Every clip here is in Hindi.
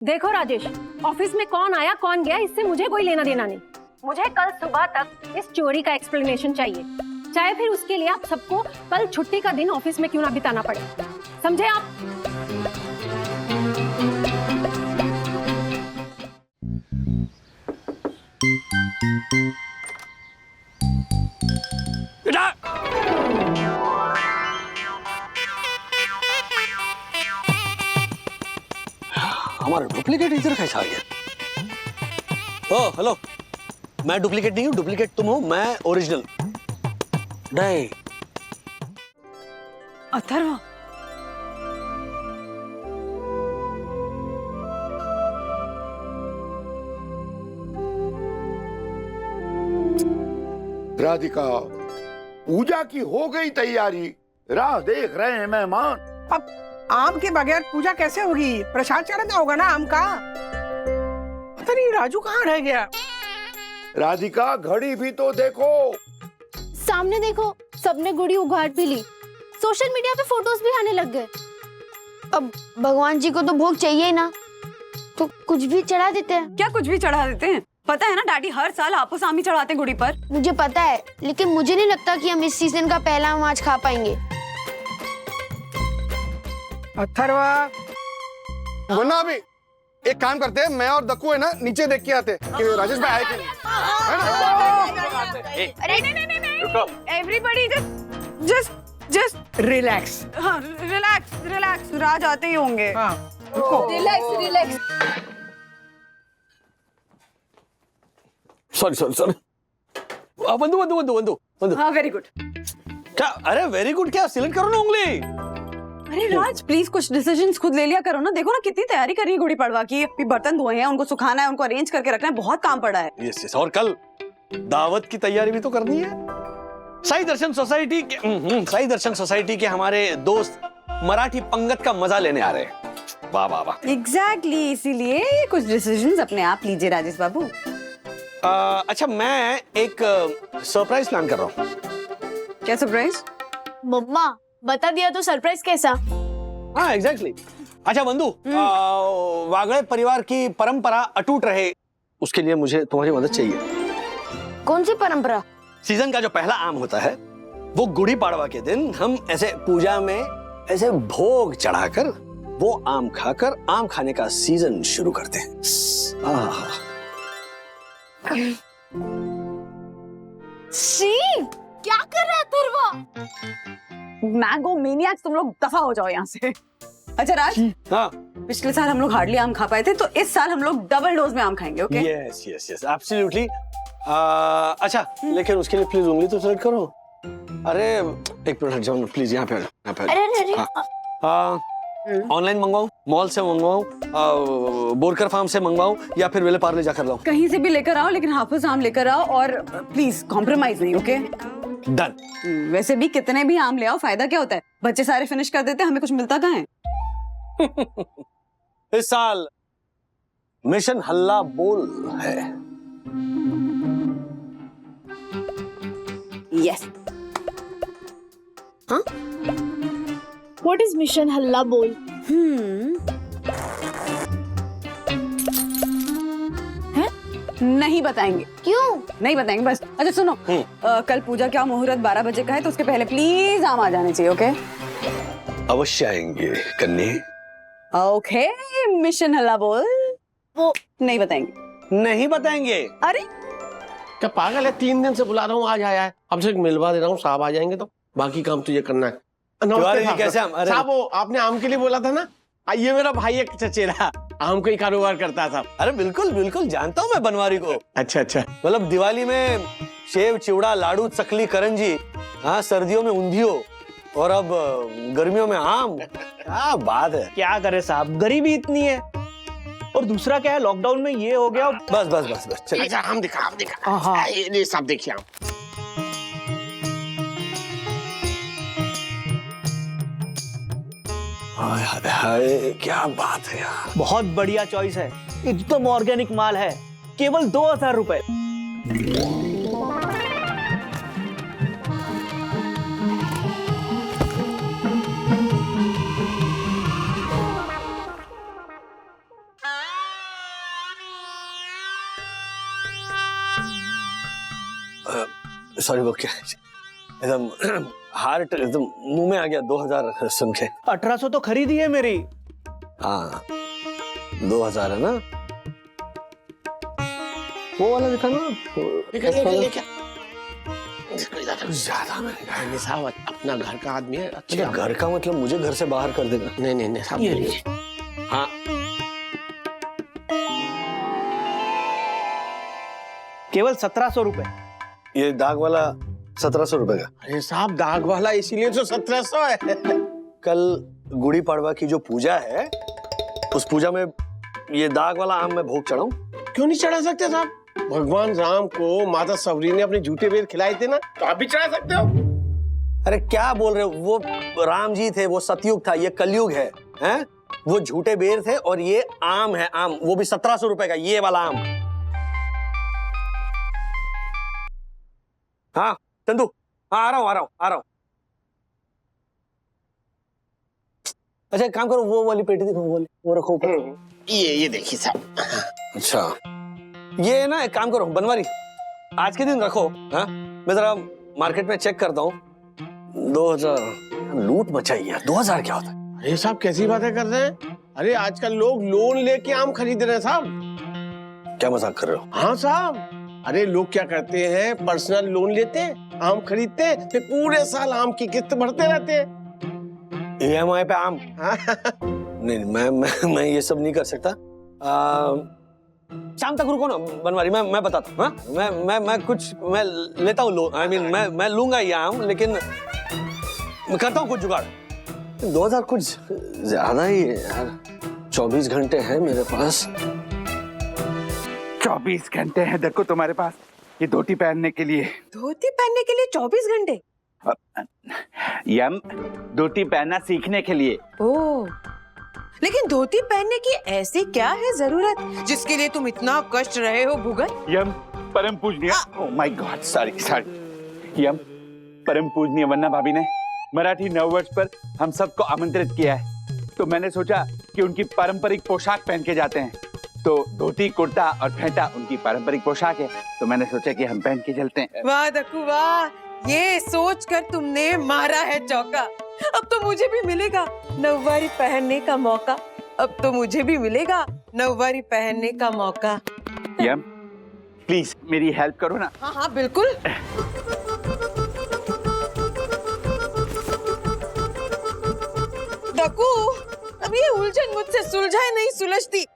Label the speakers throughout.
Speaker 1: देखो राजेश, ऑफिस में कौन आया कौन गया इससे मुझे कोई लेना देना नहीं। मुझे कल सुबह तक इस चोरी का एक्सप्लेनेशन चाहिए, चाहे फिर उसके लिए आप सबको कल छुट्टी का दिन ऑफिस में क्यों ना बिताना पड़े। समझे आप?
Speaker 2: हमारा डुप्लीकेट इधर कैसा आ गया? ओ हेलो, मैं डुप्लीकेट नहीं हूँ, डुप्लीकेट तुम हो, मैं ओरिजिनल। नहीं
Speaker 3: अथर्व,
Speaker 4: राधिका, पूजा की हो गई तैयारी, राह देख रहे हैं मेहमान।
Speaker 5: अब आम के बगैर पूजा कैसे होगी? प्रसाद चढ़ाना होगा ना आम का। पता नहीं राजू कहाँ रह गया।
Speaker 4: राधिका, घड़ी भी तो देखो।
Speaker 6: सामने देखो, सबने गुड़ी उघाड़ भी ली, सोशल मीडिया पे फोटोज भी आने लग गए। अब भगवान जी को तो भोग चाहिए ही ना, तो कुछ भी चढ़ा देते हैं।
Speaker 3: क्या कुछ भी चढ़ा देते हैं? पता है ना डैडी हर साल हापुस आम ही चढ़ाते हैं गुड़ी पर।
Speaker 6: मुझे पता है, लेकिन मुझे नहीं लगता कि हम इस सीजन का पहला आम आज खा पाएंगे।
Speaker 5: अथर्वा,
Speaker 7: वरना अभी एक काम करते हैं, मैं और दक्कू है ना नीचे देख के आते कि राजेश भाई आए कि नहीं।
Speaker 3: अरे नहीं, एवरीबडी जस्ट
Speaker 5: रिलैक्स।
Speaker 3: हाँ, रिलैक्स, राज आते ही होंगे।
Speaker 5: हाँ, रुको।
Speaker 3: रिलैक्स।
Speaker 2: सॉरी बंधु।
Speaker 3: हाँ, वेरी गुड।
Speaker 2: क्या? अरे वेरी गुड क्या? सिलेक्ट करो ना उंगली।
Speaker 3: अरे राज प्लीज कुछ डिसीजंस खुद ले लिया करो ना। देखो ना कितनी तैयारी कर रही है गुड़ी पड़वा की। अभी बर्तन धोए हैं, उनको सुखाना है, उनको अरेंज करके रखना है, बहुत काम पड़ा है।
Speaker 2: यस, और कल दावत की तैयारी भी तो करनी है। साई दर्शन सोसाइटी के हमारे दोस्त मराठी पंगत का मजा लेने आ रहे हैं। वाह वाह वाह।
Speaker 3: एग्जैक्टली, इसीलिए कुछ डिसीजंस अपने आप लीजिए राजेश बाबू।
Speaker 2: अच्छा, मैं एक सरप्राइज प्लान कर रहा हूँ।
Speaker 3: क्या सरप्राइज?
Speaker 6: मम्मा बता दिया तो सरप्राइज कैसा?
Speaker 2: हाँ एग्जैक्टली। अच्छा बंधु, वागड़े परिवार की परंपरा अटूट रहे, उसके लिए मुझे तुम्हारी मदद चाहिए।
Speaker 6: कौन सी परंपरा?
Speaker 2: सीजन का जो पहला आम होता है, वो गुड़ी पाड़वा के दिन हम ऐसे पूजा में ऐसे भोग चढ़ाकर वो आम खाकर आम खाने का सीजन शुरू करते हैं।
Speaker 6: शी, क्या कर रहा है अथर्वा?
Speaker 3: मैंगो मेनियाक्स, तुम लोग दफा हो जाओ यहाँ से। अच्छा राज,
Speaker 2: हाँ
Speaker 3: पिछले साल हम लोग हार्डली आम खा पाए थे, तो इस साल हम लोग डबल डोज में आम खाएंगे। ओके?
Speaker 2: Yes absolutely. अच्छा, लेकिन उसके लिए प्लीज उंगली तो सेलेक्ट करो। अरे एक मिनट हट जाओ प्लीज, यहाँ पे
Speaker 6: अरे
Speaker 2: ऑनलाइन मंगवाऊं, मॉल से मंगवाऊं, बोरकर फार्म से मंगवाऊं, या फिर वेले पार्ले जाकर लाऊं?
Speaker 3: कहीं से भी लेकर आओ, लेकिन हापुस आम लेकर आओ, और प्लीज कॉम्प्रोमाइज नहीं। ओके?
Speaker 2: डन।
Speaker 3: वैसे भी कितने भी आम ले आओ, फायदा क्या होता है? बच्चे सारे फिनिश कर देते हैं, हमें कुछ मिलता कहाँ है?
Speaker 2: इस साल मिशन हल्ला बोल है।
Speaker 3: यस।
Speaker 6: हाँ? What is मिशन हल्ला बोल?
Speaker 3: नहीं बताएंगे।
Speaker 6: क्यों?
Speaker 3: नहीं बताएंगे बस। अच्छा सुनो, कल पूजा का मुहूर्त 12 बजे का है, तो उसके पहले प्लीज आम आ जाने चाहिए। ओके?
Speaker 2: अवश्य आएंगे कन्नी।
Speaker 3: ओके, मिशन हल्ला बोल।
Speaker 6: वो
Speaker 3: नहीं बताएंगे।
Speaker 2: नहीं बताएंगे?
Speaker 3: अरे
Speaker 8: क्या पागल है? 3 दिन से बुला रहा हूँ, आज आया है। अब से मिलवा दे रहा हूँ, साहब आ जाएंगे तो बाकी काम तुझे करना है।
Speaker 2: नमस्ते साहब। कैसे हम?
Speaker 8: साहब वो आपने आम के लिए बोला था ना, ये मेरा भाई एक चचेरा आम का ही कारोबार करता था।
Speaker 2: अरे बिल्कुल जानता हूँ मैं बनवारी को।
Speaker 8: अच्छा।
Speaker 2: मतलब दिवाली में सेव, चिवड़ा, लाडू, चकली, करंजी, हाँ सर्दियों में ऊंधियो, और अब गर्मियों में आम। क्या बात है।
Speaker 9: क्या करे साहब, गरीबी इतनी है, और दूसरा क्या है, लॉकडाउन में ये हो गया।
Speaker 2: बस चलिए।
Speaker 8: अच्छा आम दिखा। ये सब देखिए आम।
Speaker 2: हाय क्या बात है यार।
Speaker 9: बहुत बढ़िया चॉइस है, एकदम ऑर्गेनिक माल है, केवल 2000 रुपए।
Speaker 2: सॉरी वो क्या एकदम हार्ट एकदम मुंह में आ गया 2000 सुन के।
Speaker 9: 1800 तो खरीदी है मेरी।
Speaker 2: हाँ 2000 है ना, वो वाला दिखा ना, ज्यादा महंगा है।
Speaker 8: नहीं साहब, अपना घर का आदमी है।
Speaker 2: अच्छा घर का मतलब मुझे घर से बाहर कर देगा?
Speaker 8: नहीं नहीं नहीं साहब,
Speaker 9: ये लीजिए।
Speaker 2: हाँ
Speaker 9: केवल 1700 रुपए।
Speaker 2: ये दाग वाला 1700 रुपए का।
Speaker 8: अरे साहब, दाग वाला इसीलिए तो 1700 है।
Speaker 2: कल गुड़ी पड़वा की जो पूजा है, उस पूजा में ये दाग वाला आम मैं भोग चढ़ाऊं?
Speaker 8: क्यों नहीं चढ़ा सकते साहब? भगवान राम को माता सवरी ने अपने झूठे बेर खिलाए थे ना, तो आप भी चढ़ा सकते हो।
Speaker 2: अरे क्या बोल रहे हो, वो राम जी थे, वो सतयुग था, ये कलयुग है, हैं? वो झूठे बेर थे और ये आम है, आम, वो भी 1700 रुपए का, ये वाला आम। हाँ चंदू, हाँ आ रहा हूँ। अच्छा एक काम करो, वो वाली पेटी दिखाओ, वो रखो ऊपर।
Speaker 8: ये देखिए साहब।
Speaker 2: अच्छा ये ना एक काम करो बनवारी, आज के दिन रखो। हाँ मैं जरा मार्केट में चेक करता हूँ। 2000 लूट मचाई है। 2000 क्या होता है?
Speaker 8: अरे साहब कैसी बातें कर रहे हैं? अरे आजकल लोग लोन लेके आम खरीद रहे हैं साहब।
Speaker 2: क्या मजाक कर रहे हो?
Speaker 8: हाँ साहब, अरे लोग क्या करते हैं, पर्सनल लोन लेते हैं, आम खरीदते हैं, फिर पूरे साल आम की किस्त भरते रहते हैं।
Speaker 2: EMI पे आम? नहीं मैं ये सब नहीं कर सकता। शाम तक रुको ना बनवारी, मैं बताता हूँ। हाँ मैं लेता हूँ लोन, मैं लूंगा ये आम, लेकिन मैं करता हूँ कुछ जुगाड़। 2000 कुछ ज्यादा ही है यार। 24 घंटे हैं मेरे पास।
Speaker 10: 24 घंटे हैं देखो तुम्हारे पास ये धोती पहनने के लिए।
Speaker 3: धोती पहनने के लिए 24 घंटे?
Speaker 10: यम धोती पहनना सीखने के लिए।
Speaker 3: ओह, लेकिन धोती पहनने की ऐसी क्या है जरूरत जिसके लिए तुम इतना कष्ट रहे हो भुगत?
Speaker 10: यम परम पूजनीय, ओह माय गॉड, सॉरी। यम परम पूजनीय वन्ना भाभी ने मराठी नववर्ष पर हम सबको आमंत्रित किया है, तो मैंने सोचा कि उनकी पारंपरिक पोशाक पहन के जाते हैं। तो धोती, कुर्ता और फेंटा उनकी पारंपरिक पोशाक है, तो मैंने सोचा कि हम पहन के चलते हैं।
Speaker 3: वाह दक्कू वाह, ये सोचकर तुमने मारा है चौका। अब तो मुझे भी मिलेगा नववारी पहनने का मौका। अब तो मुझे भी मिलेगा नववारी पहनने का मौका।
Speaker 10: यम प्लीज मेरी हेल्प करो ना।
Speaker 3: हाँ हाँ बिल्कुल। दक्कू, अब ये उलझन मुझसे सुलझाए नहीं सुलझती।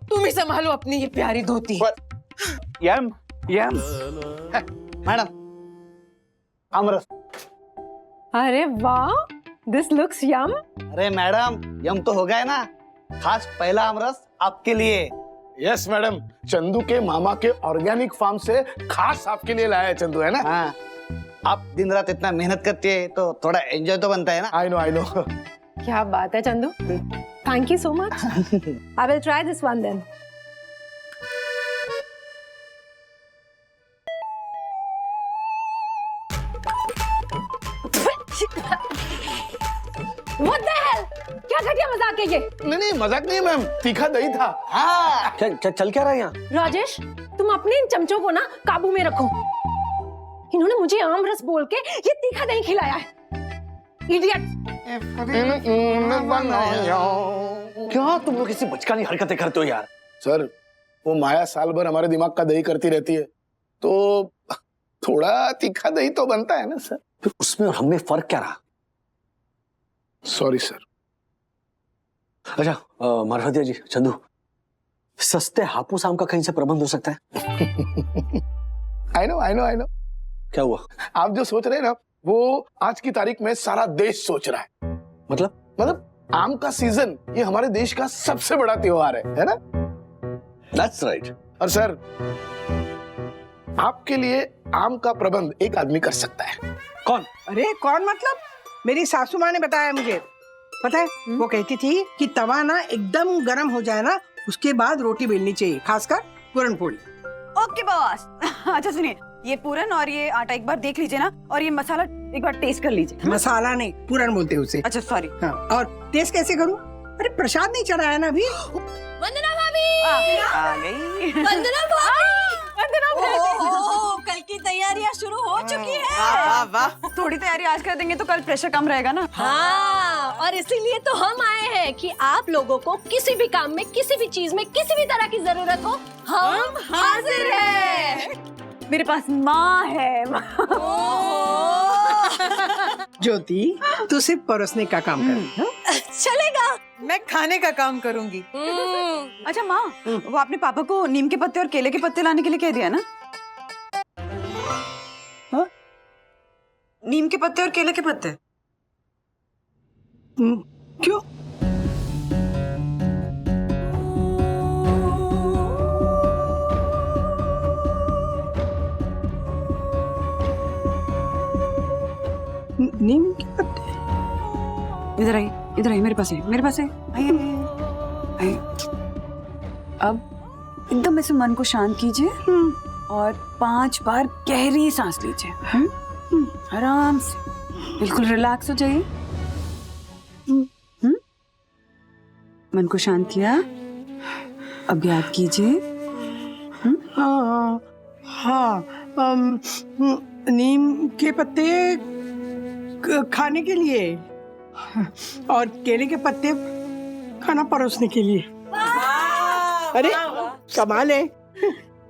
Speaker 3: तुम ही संभालो अपनी ये प्यारी धोती।
Speaker 10: यम
Speaker 7: मैडम आमरस।
Speaker 1: अरे वाह, दिस लुक्स यम।
Speaker 7: अरे मैडम यम तो हो गया ना, खास पहला आमरस आपके लिए।
Speaker 11: यस मैडम, चंदू के मामा के ऑर्गेनिक फार्म से खास आपके लिए लाया है चंदू, है ना?
Speaker 7: हाँ, आप दिन रात इतना मेहनत करती है तो थोड़ा एंजॉय तो बनता है ना।
Speaker 11: I know.
Speaker 1: क्या बात है Chandu, thank you so much. I will try this one then. What the hell? क्या घटिया मजाक है ये?
Speaker 11: नहीं मजाक नहीं मैम, तीखा दही था।
Speaker 2: हाँ चल क्या रहा है यहाँ?
Speaker 1: राजेश, तुम अपने इन चमचों को ना काबू में रखो। इन्होंने मुझे आम रस बोल के ये तीखा दही खिलाया है। इडियट।
Speaker 2: क्या तुम लोग ऐसी बचकानी हरकतें करते हो यार?
Speaker 11: सर वो माया साल भर हमारे दिमाग का दही करती रहती है, तो थोड़ा तीखा दही तो बनता है ना सर।
Speaker 2: फिर उसमें और हमें फर्क क्या रहा?
Speaker 11: Sorry sir.
Speaker 2: अच्छा मारवतिया जी, चंदू, सस्ते हापूस आम का कहीं से प्रबंध हो सकता है?
Speaker 11: आई नो।
Speaker 2: क्या हुआ?
Speaker 11: आप जो सोच रहे हैं ना, वो आज की तारीख में सारा देश सोच रहा है। मतलब आम का सीजन ये हमारे देश का सबसे बड़ा त्योहार है ना?
Speaker 2: That's right.
Speaker 11: और सर आपके लिए आम का प्रबंध एक आदमी कर सकता है।
Speaker 2: कौन?
Speaker 5: अरे कौन मतलब? मेरी सासू माँ ने बताया मुझे। पता है, वो कहती थी कि तवा ना एकदम गर्म हो जाए ना, उसके बाद रोटी बेलनी चाहिए, खासकर पूरन पोली।
Speaker 3: Okay boss. अच्छा सुनिए, ये पूरन और ये आटा एक बार देख लीजिए ना, और ये मसाला एक बार टेस्ट कर लीजिए।
Speaker 5: मसाला नहीं, पूरन बोलते हैं उसे।
Speaker 3: अच्छा सॉरी।
Speaker 5: हाँ, और टेस्ट कैसे करूँ? अरे प्रसाद नहीं चढ़ाया ना अभी।
Speaker 6: वंदना भाभी
Speaker 3: आ गई।
Speaker 6: वंदना भाभी
Speaker 3: वंदना भाभी। कल
Speaker 12: की तैयारियां शुरू हो चुकी है।
Speaker 3: वाह वाह वाह।
Speaker 12: थोड़ी तैयारी आज कर देंगे तो कल प्रेशर कम रहेगा ना।
Speaker 1: हाँ, और इसीलिए तो हम आए हैं कि आप लोगों को किसी भी काम में, किसी भी चीज में, किसी भी तरह की जरूरत हो, हम हाजिर हैं।
Speaker 12: मेरे पास माँ है।
Speaker 5: ज्योति, तू सिर्फ परोसने का काम कर।
Speaker 1: चलेगा।
Speaker 3: मैं खाने का काम करूंगी।
Speaker 12: अच्छा माँ, वो आपने पापा को नीम के पत्ते और केले के पत्ते लाने के लिए कह दिया ना? हाँ? नीम के पत्ते और केले के पत्ते
Speaker 5: क्यों? नीम के पत्ते?
Speaker 12: इधर आइए मेरे पास है, मेरे पास है। आइए। अब एकदम ऐसे मन को शांत कीजिए और 5 बार गहरी सांस लीजिए। आराम से, बिल्कुल रिलैक्स हो जाइए। मन को शांत किया, अब याद कीजिए।
Speaker 5: हाँ, नीम के पत्ते खाने के लिए और केले के पत्ते खाना परोसने के लिए। अरे कमाल है।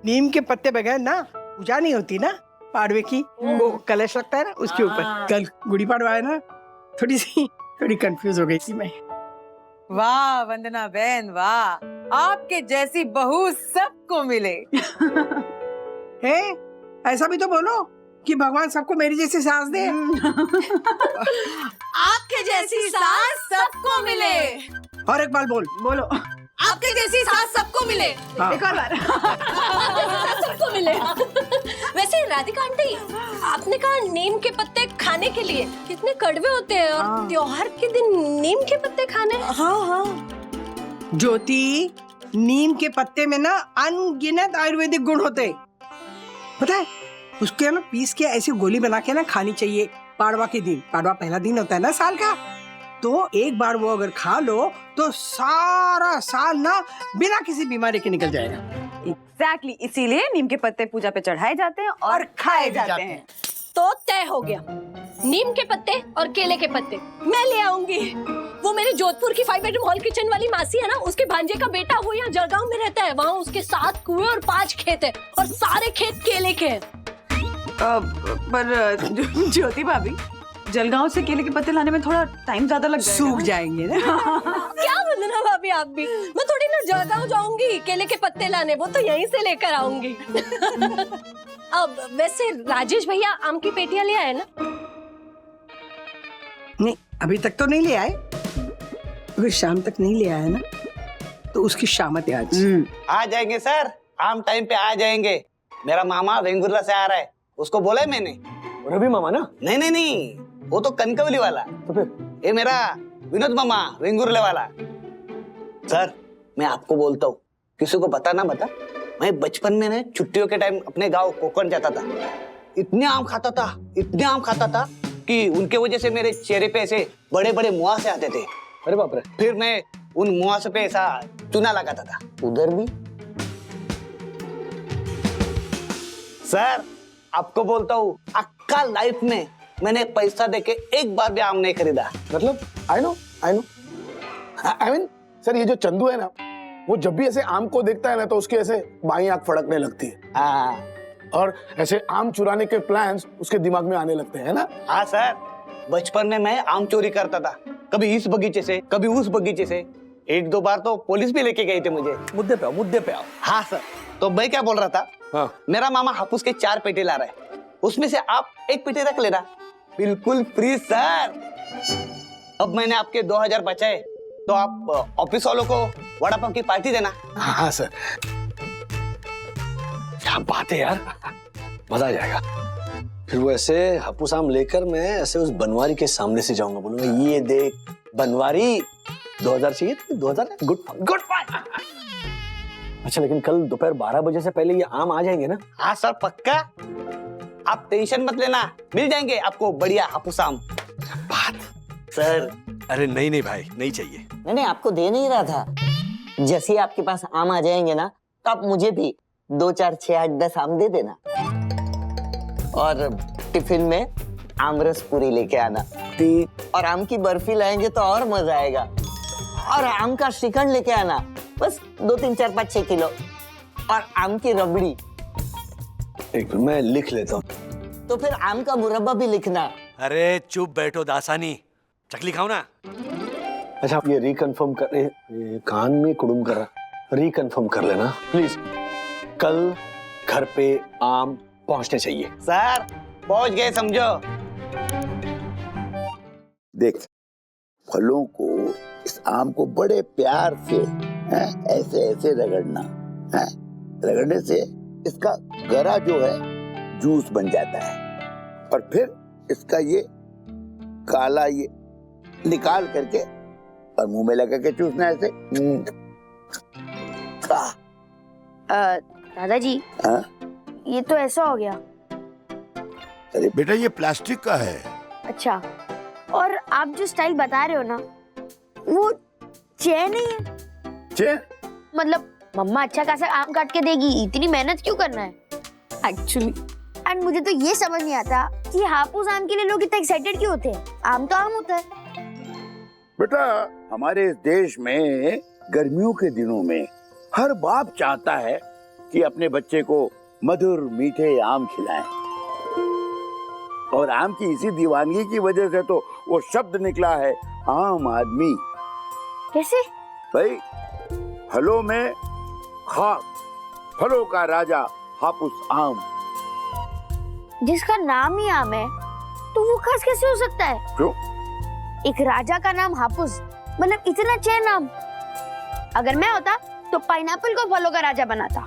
Speaker 5: नीम के पत्ते बगैर ना पूजा नहीं होती ना, पाड़वे की। वो कलश लगता है ना उसके ऊपर। कल गुड़ी पाड़वा है ना, थोड़ी कंफ्यूज हो गई थी मैं।
Speaker 3: वाह वंदना बहन वाह, आपके जैसी बहू सबको मिले।
Speaker 5: है, ऐसा भी तो बोलो कि भगवान सबको मेरी जैसी सास दे।
Speaker 1: आपके जैसी सास सबको मिले।
Speaker 5: और एक बार बोलो।
Speaker 1: आपके जैसी सास सबको मिले।
Speaker 5: हाँ।
Speaker 12: एक और बार।
Speaker 1: आपके जैसी सास सबको मिले। वैसे राधिका आंटी, आपने कहा नीम के पत्ते खाने के लिए, कितने कड़वे होते हैं और त्योहार के दिन नीम के पत्ते खाने।
Speaker 3: हाँ।
Speaker 5: ज्योति, नीम के पत्ते में ना अनगिनत आयुर्वेदिक गुण होते, पता है? उसके ना पीस के ऐसी गोली बना के ना खानी चाहिए पाड़वा के दिन। पाड़वा पहला दिन होता है ना साल का, तो एक बार वो अगर खा लो तो सारा साल ना बिना किसी बीमारी के निकल जाएगा।
Speaker 12: एग्जैक्टली, इसीलिए नीम के पत्ते पूजा पे चढ़ाए जाते हैं और खाए जाते हैं।
Speaker 1: तो तय हो गया, नीम के पत्ते और केले के पत्ते मैं ले आऊंगी। वो मेरे जोधपुर की 5 बेडरूम हॉल किचन वाली मासी है ना, उसके भांजे का बेटा वो यहाँ जलगांव में रहता है। वहाँ उसके 7 कुएं और 5 खेत है और सारे खेत केले के हैं।
Speaker 12: पर ज्योति भाभी, जलगांव से केले के पत्ते लाने में थोड़ा टाइम ज्यादा लग जाएगा।
Speaker 5: सूख जाएंगे ना।
Speaker 1: क्या वंदना भाभी, आप भी? मैं थोड़ी ना जलगांव जाऊंगी केले के पत्ते लाने, वो तो यहीं से लेकर आऊंगी। अब वैसे राजेश भैया आम की पेटियां ले आए ना?
Speaker 5: नहीं, अभी तक तो नहीं ले आए। अगर शाम तक नहीं ले आए ना तो उसकी शामत है आज।
Speaker 13: आ जाएंगे सर, आम टाइम पे आ जाएंगे। मेरा मामा वेंगुर्ला से आ रहा है, उसको बोला है मैंने।
Speaker 2: रवि मामा ना?
Speaker 13: नहीं, वो तो कनकवली वाला।
Speaker 2: तो फिर
Speaker 13: ये मेरा विनोद मामा वेंगुर्ले वाला। सर, मैं आपको बोलता हूँ, किसी को बता ना बता, मैं बचपन में ना छुट्टियों के टाइम अपने गांव कोकण जाता था। इतने आम खाता था कि उनके वजह से मेरे चेहरे पे ऐसे बड़े बड़े मुहासे आते थे।
Speaker 2: अरे बाप रे।
Speaker 13: फिर मैं उन मुहासे पे ऐसा चूना लगाता था। उधर भी सर, आपको बोलता हूँ, अक्का लाइफ में मैंने पैसा देके एक बार भी आम नहीं खरीदा।
Speaker 11: मतलब I know I mean sir, ये जो चंदू है ना, वो जब भी ऐसे आम को देखता है ना तो उसकी ऐसे बाईं आंख फड़कने लगती है।
Speaker 13: हाँ,
Speaker 11: और ऐसे आम चुराने के प्लान्स उसके दिमाग में आने लगते हैं ना।
Speaker 13: हाँ सर, बचपन में मैं आम चोरी करता था, कभी इस बगीचे से कभी उस बगीचे से। 1-2 बार तो पुलिस भी लेके गई थी मुझे।
Speaker 2: मुद्दे पे आओ।
Speaker 13: हाँ सर, तो मैं क्या बोल रहा था,
Speaker 2: हाँ।
Speaker 13: मेरा मामा हापुस के 4 पेटे ला रहा है, उसमें से आप 1 पेटे रख लेना, बिल्कुल फ्री सर। अब मैंने आपके 2000 बचाए, तो आप ऑफिस वालों को वड़ा पाव की पार्टी देना।
Speaker 11: हाँ सर।
Speaker 2: क्या बात है यार, मजा आ जाएगा। फिर वो ऐसे हापुस आम लेकर मैं ऐसे उस बनवारी के सामने से जाऊंगा, बोलूंगा ये देख बनवारी, 2000 चाहिए? 2000? Good point. अच्छा, लेकिन कल दोपहर 12 बजे से पहले ये आम आ जाएंगे ना?
Speaker 13: हाँ सर, पक्का। आप टेंशन मत लेना, मिल जाएंगे आपको बढ़िया हापुस आम।
Speaker 2: बात
Speaker 13: सर,
Speaker 2: अरे नहीं भाई, नहीं चाहिए।
Speaker 14: नहीं, आपको दे नहीं रहा था। जैसे ही आपके पास आम आ जाएंगे ना, तो आप मुझे भी 2, 4, 6, 8, 10 आम दे देना। और टिफिन में आमरस पूरी लेके आना। ठीक। और आम की बर्फी लाएंगे तो और मजा आएगा। और आम का श्रीखंड लेके आना, बस 2, 3, 4, 5, 6 किलो। और आम की रबड़ी।
Speaker 2: एक मैं लिख लेता हूँ।
Speaker 14: तो फिर आम का मुरब्बा भी लिखना।
Speaker 2: अरे चुप बैठो दासानी, चकली खाओ ना। अच्छा आप ये रिकन्फर्म कर, ये कान में कुड़ुम कर रहा, रिकन्फर्म कर लेना प्लीज। कल घर पे आम पहुंचने चाहिए।
Speaker 13: सर पहुंच गए समझो।
Speaker 4: देख, फलों को, इस आम को बड़े प्यार से ऐसे ऐसे रगड़ना है। रगड़ने से इसका गरा जो है जूस बन जाता है, और फिर इसका ये काला ये निकाल करके और मुंह में लगा के चूसना ऐसे।
Speaker 6: दादाजी, ये तो ऐसा हो गया।
Speaker 4: अरे बेटा ये प्लास्टिक का है।
Speaker 6: अच्छा, और आप जो स्टाइल बता रहे हो ना, वो चेन नहीं है।
Speaker 4: चेन?
Speaker 6: मतलब मम्मा अच्छा खासा आम काट के देगी, इतनी मेहनत क्यों करना है एक्चुअली। एंड मुझे तो ये समझ नहीं आता कि हापुस आम के लिए लोग इतने एक्साइटेड क्यों होते हैं। आम तो आम होता है।
Speaker 4: बेटा हमारे इस देश में गर्मियों के दिनों में हर बाप चाहता है कि अपने बच्चे को मधुर मीठे आम खिलाएं, और आम की इसी दीवानगी की वजह से तो वो शब्द निकला है आम आदमी।
Speaker 6: कैसे?
Speaker 4: भाई फलों में खास, फलों का राजा हापुस आम।
Speaker 6: जिसका नाम ही आम है तो वो खास कैसे हो सकता है?
Speaker 4: क्यों?
Speaker 6: एक राजा का नाम हापुस, मतलब इतना चेन नाम। अगर मैं होता तो पाइनएप्पल को फलों का राजा बनाता।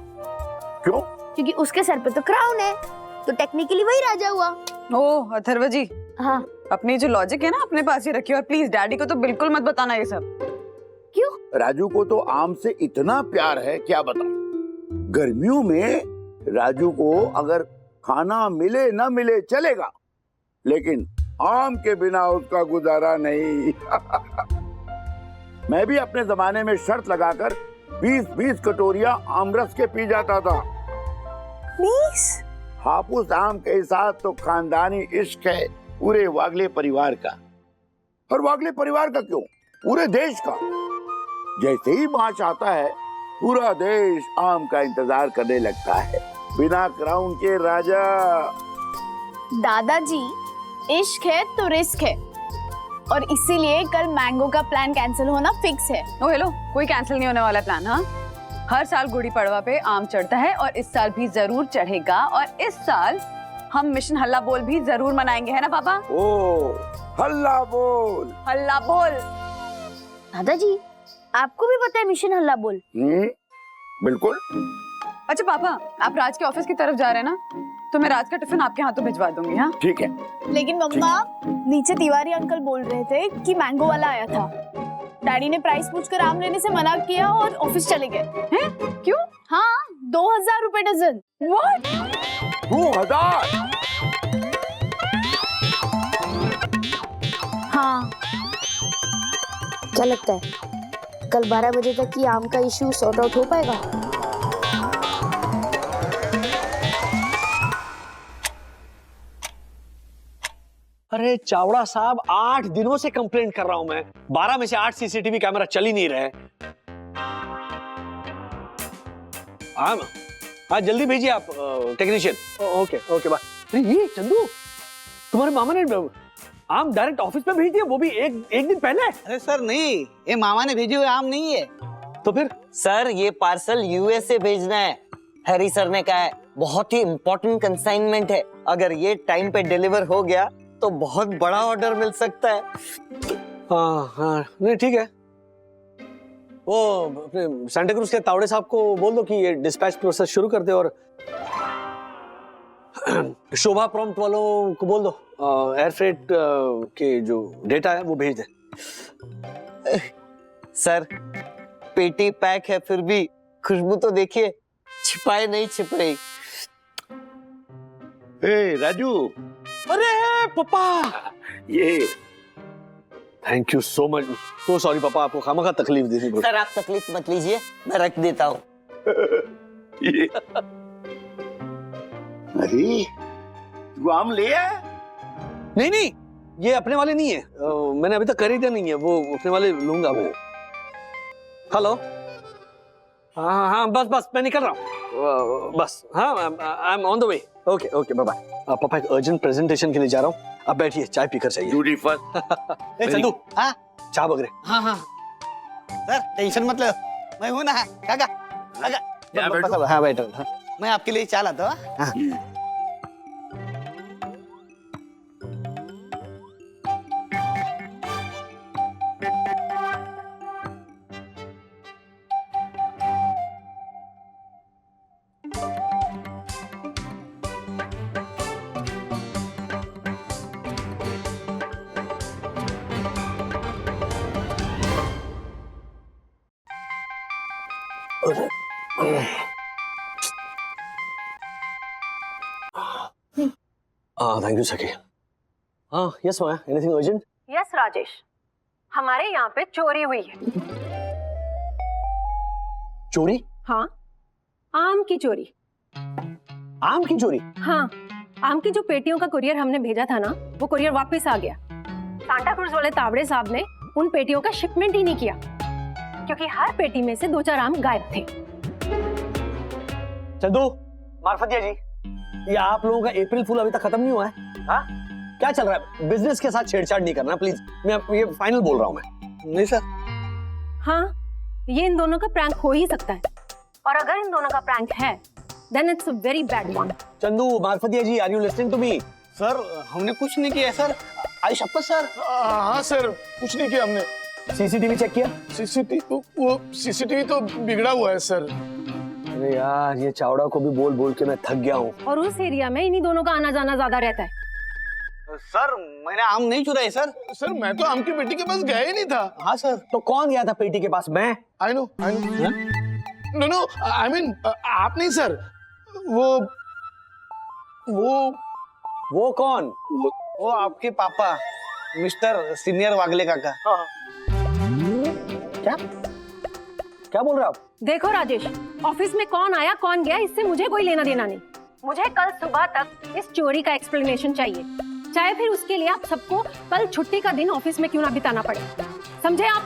Speaker 4: क्यों?
Speaker 6: क्योंकि उसके सर पे तो क्राउन है, तो टेक्निकली वही राजा हुआ।
Speaker 12: ओह अथर्व जी,
Speaker 6: हाँ,
Speaker 12: अपनी जो लॉजिक है ना अपने पास ही रखिए, और प्लीज डैडी को तो बिल्कुल मत बताना ये सब।
Speaker 6: क्यों?
Speaker 4: राजू को तो आम से इतना प्यार है क्या बताऊं। गर्मियों में राजू को अगर खाना मिले न मिले चलेगा, लेकिन आम के बिना उसका गुजारा नहीं। मैं भी अपने जमाने में शर्त लगाकर 20-20 कटोरियां आमरस के पी जाता था।
Speaker 6: 20?
Speaker 4: हापुस आम के साथ तो खानदानी इश्क है पूरे वागले परिवार का। और वागले परिवार का क्यों, पूरे देश का। जैसे ही मार्च आता है पूरा देश आम का इंतजार करने लगता है। बिना क्राउन के राजा।
Speaker 15: दादाजी, इश्क है तो रिस्क है, और इसीलिए कल मैंगो का प्लान कैंसिल होना फिक्स है।
Speaker 12: ओ हेलो, कोई कैंसिल नहीं होने वाला प्लान। हाँ, हर साल गुड़ी पड़वा पे आम चढ़ता है और इस साल भी जरूर चढ़ेगा, और इस साल हम मिशन हल्ला बोल भी जरूर मनाएंगे, है ना पापा?
Speaker 4: ओ हल्ला बोल,
Speaker 12: हल्ला बोल।
Speaker 6: दादाजी, आपको भी पता है मिशन हल्ला बोल?
Speaker 4: बिल्कुल।
Speaker 12: अच्छा पापा, आप राज के ऑफिस की तरफ जा रहे हैं ना, तो मैं राज का टिफिन आपके हाथों भिजवा दूंगी। हाँ
Speaker 4: ठीक है।
Speaker 15: लेकिन मम्मा, नीचे तिवारी अंकल बोल रहे थे कि मैंगो वाला आया था। डैडी ने प्राइस पूछकर आम लेने से मना किया और ऑफिस चले गए। हैं? क्यों? हाँ, 2000 रुपए डजन। What?
Speaker 4: 2000?
Speaker 6: हाँ। क्या लगता है कल 12 बजे तक ये आम का इशू सॉर्ट आउट हो पाएगा?
Speaker 2: अरे चावड़ा साहब, 8 दिनों से कंप्लेंट कर रहा हूं मैं। 12 में से 8 सीसीटीवी कैमरा चल ही नहीं रहे। हाँ जल्दी भेजिए आप टेक्नीशियन। Okay okay bye. ये चंदू, तुम्हारे मामा ने आम डायरेक्ट ऑफिस में भेज दिया, वो भी एक दिन पहले।
Speaker 13: अरे सर नहीं, ये मामा ने भेजे हुए आम नहीं है।
Speaker 2: तो फिर?
Speaker 14: सर ये पार्सल यूएस से भेजना है। हैरी सर ने कहा है बहुत ही इम्पोर्टेंट कंसाइनमेंट है, अगर ये टाइम पे डिलीवर हो गया तो बहुत बड़ा ऑर्डर मिल सकता है।
Speaker 2: हाँ हाँ, नहीं ठीक है। वो अपने सांता क्रूज के तावड़े साहब को बोल दो कि ये डिस्पैच प्रोसेस शुरू कर दे, और शोभा प्रॉम्प्ट वालों को बोल दो एयर फ्रेट के जो डेटा है वो भेज दे।
Speaker 14: सर पेटी पैक है, फिर भी खुशबू तो देखिए, छिपाए नहीं छिप रही।
Speaker 4: ए राजू।
Speaker 2: अरे पापा,
Speaker 4: ये
Speaker 2: थैंक यू सो मच। तो सॉरी पापा, आपको खामखा तकलीफ दी थी।
Speaker 14: सर आप तकलीफ मत लीजिए, मैं रख देता हूँ।
Speaker 4: अरे तू आम ले आया?
Speaker 2: नहीं नहीं, ये अपने वाले नहीं है। मैंने अभी तक खरीदे नहीं है, वो अपने वाले लूंगा वो। हेलो, हाँ हाँ हाँ, बस बस मैं निकल रहा हूँ बस। हाँ, I am on the way. Okay okay, bye bye. पापा एक अर्जेंट प्रेजेंटेशन के लिए जा रहा हूँ, अब बैठिए, चाय पीकर चाहिए।
Speaker 4: Duty first.
Speaker 2: ए चंदू,
Speaker 13: हाँ
Speaker 2: चाय वगैरह।
Speaker 13: हाँ हाँ सर, टेंशन मत लो, मैं हूँ ना। काका काका,
Speaker 2: हाँ बैठो। हाँ।
Speaker 13: मैं आपके लिए चाय लाता हूँ। हाँ।
Speaker 2: थैंक यू सखी। हाँ यस माया, एनीथिंग अर्जेंट?
Speaker 1: यस राजेश, हमारे यहाँ पे चोरी हुई है।
Speaker 2: चोरी?
Speaker 1: हाँ, आम की चोरी।
Speaker 2: आम की चोरी?
Speaker 1: हाँ, आम की जो पेटियों का कुरियर हमने भेजा था ना, वो कुरियर वापस आ गया। सांता क्रूज वाले तावड़े साहब ने उन पेटियों का शिपमेंट ही नहीं किया, क्योंकि हर पेटी में से 2-4 आम गायब थे।
Speaker 2: चंदू, मार्फतिया जी, ये आप लोगों का अप्रैल फूल अभी तक खत्म नहीं हुआ है? हाँ, क्या चल रहा है? बिजनेस के साथ छेड़छाड़ नहीं करना प्लीज, मैं ये फाइनल बोल रहा हूँ मैं।
Speaker 13: नहीं सर।
Speaker 1: हाँ, ये इन दोनों का प्रैंक हो ही सकता है, और अगर इन दोनों का प्रैंक है, then it's a very bad one.
Speaker 2: Chandu, Marfatiya ji, are you listening to me?
Speaker 13: Sir, हमने कुछ नहीं किया सर। आई शपथ सर।
Speaker 11: हाँ सर, कुछ नहीं किया हमने।
Speaker 2: सीसीटीवी चेक किया?
Speaker 11: सीसीटीवी तो बिगड़ा हुआ है सर।
Speaker 2: अरे यार, ये चावड़ा को भी बोल बोल के मैं थक गया हूँ।
Speaker 1: और उस एरिया में इन्हीं दोनों का आना जाना ज्यादा रहता है।
Speaker 13: सर, मैंने आम नहीं चुराए सर।
Speaker 11: सर, मैं तो आम की पेटी के पास गया ही नहीं था।
Speaker 13: हाँ सर।
Speaker 2: तो कौन गया था पेटी के पास? मैं।
Speaker 11: I know. No, I mean आप नहीं सर,
Speaker 2: वो कौन?
Speaker 13: वो आपके पापा, मिस्टर सीनियर वागले काका।
Speaker 2: क्या बोल रहे हो आप?
Speaker 1: देखो राजेश, ऑफिस में कौन आया कौन गया, इससे मुझे कोई लेना देना नहीं। मुझे कल सुबह तक इस चोरी का एक्सप्लेनेशन चाहिए, चाहे फिर उसके लिए आप सबको कल छुट्टी का दिन ऑफिस में क्यों ना बिताना पड़े। समझे आप?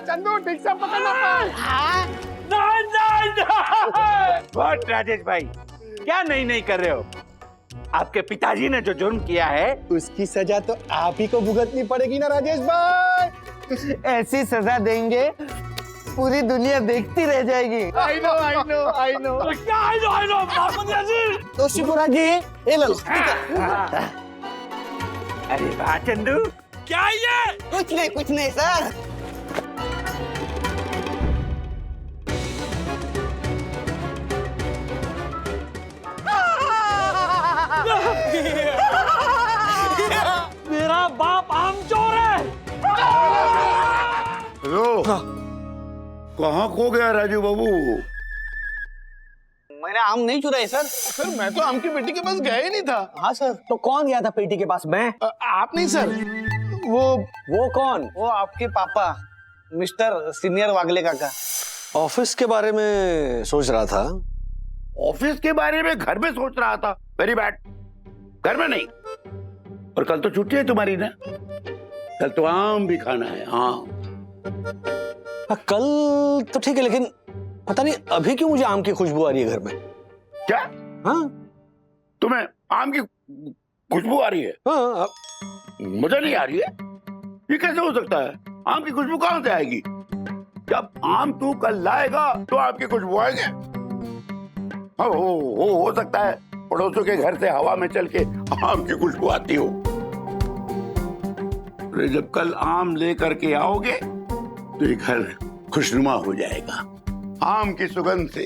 Speaker 11: चंदू, ठीक से पकड़ना।
Speaker 10: बहुत राजेश भाई, क्या नहीं कर रहे हो? आपके पिताजी ने जो जुर्म किया है,
Speaker 8: उसकी सजा तो आप ही को भुगतनी पड़ेगी ना राजेश भाई।
Speaker 14: ऐसी सजा देंगे पूरी दुनिया देखती रह जाएगी।
Speaker 11: आई नो।
Speaker 10: क्या आई नो मार्फतिया जी?
Speaker 14: तो शिवराज जी, ये ले लो।
Speaker 10: अरे वाह चंदू, क्या ये?
Speaker 14: कुछ नहीं सर।
Speaker 10: मेरा बाप आम चोर है।
Speaker 4: हेलो, कहाँ खो गया राजू बाबू?
Speaker 13: मैंने आम नहीं चुराए सर।
Speaker 11: सर, मैं तो आम की पेटी के पास गया ही नहीं था।
Speaker 13: हाँ सर।
Speaker 2: तो कौन गया था पेटी के पास? मैं।
Speaker 11: आप नहीं सर,
Speaker 2: वो कौन?
Speaker 13: वो आपके पापा, मिस्टर सीनियर वागले काका।
Speaker 2: ऑफिस के बारे में सोच रहा था।
Speaker 4: ऑफिस के बारे में घर में सोच रहा था? Very bad. घर में नहीं। और कल तो छुट्टी है तुम्हारी ना, कल तो आम भी खाना है। हाँ,
Speaker 2: कल तो ठीक है, लेकिन पता नहीं अभी क्यों मुझे आम की खुशबू आ रही है घर में।
Speaker 4: क्या?
Speaker 2: हाँ,
Speaker 4: तुम्हें आम की खुशबू आ रही है?
Speaker 2: हाँ।
Speaker 4: मुझे नहीं आ रही है। ये कैसे हो सकता है? आम की खुशबू कहाँ से आएगी? जब आम तू कल लाएगा तो आपकी खुशबू आएंगे। हाँ, हो सकता है पड़ोसों के घर से हवा में चल के आम की खुशबू आती हो। जब कल आम लेकर के आओगे तो ये घर खुशनुमा हो जाएगा आम की सुगंध से।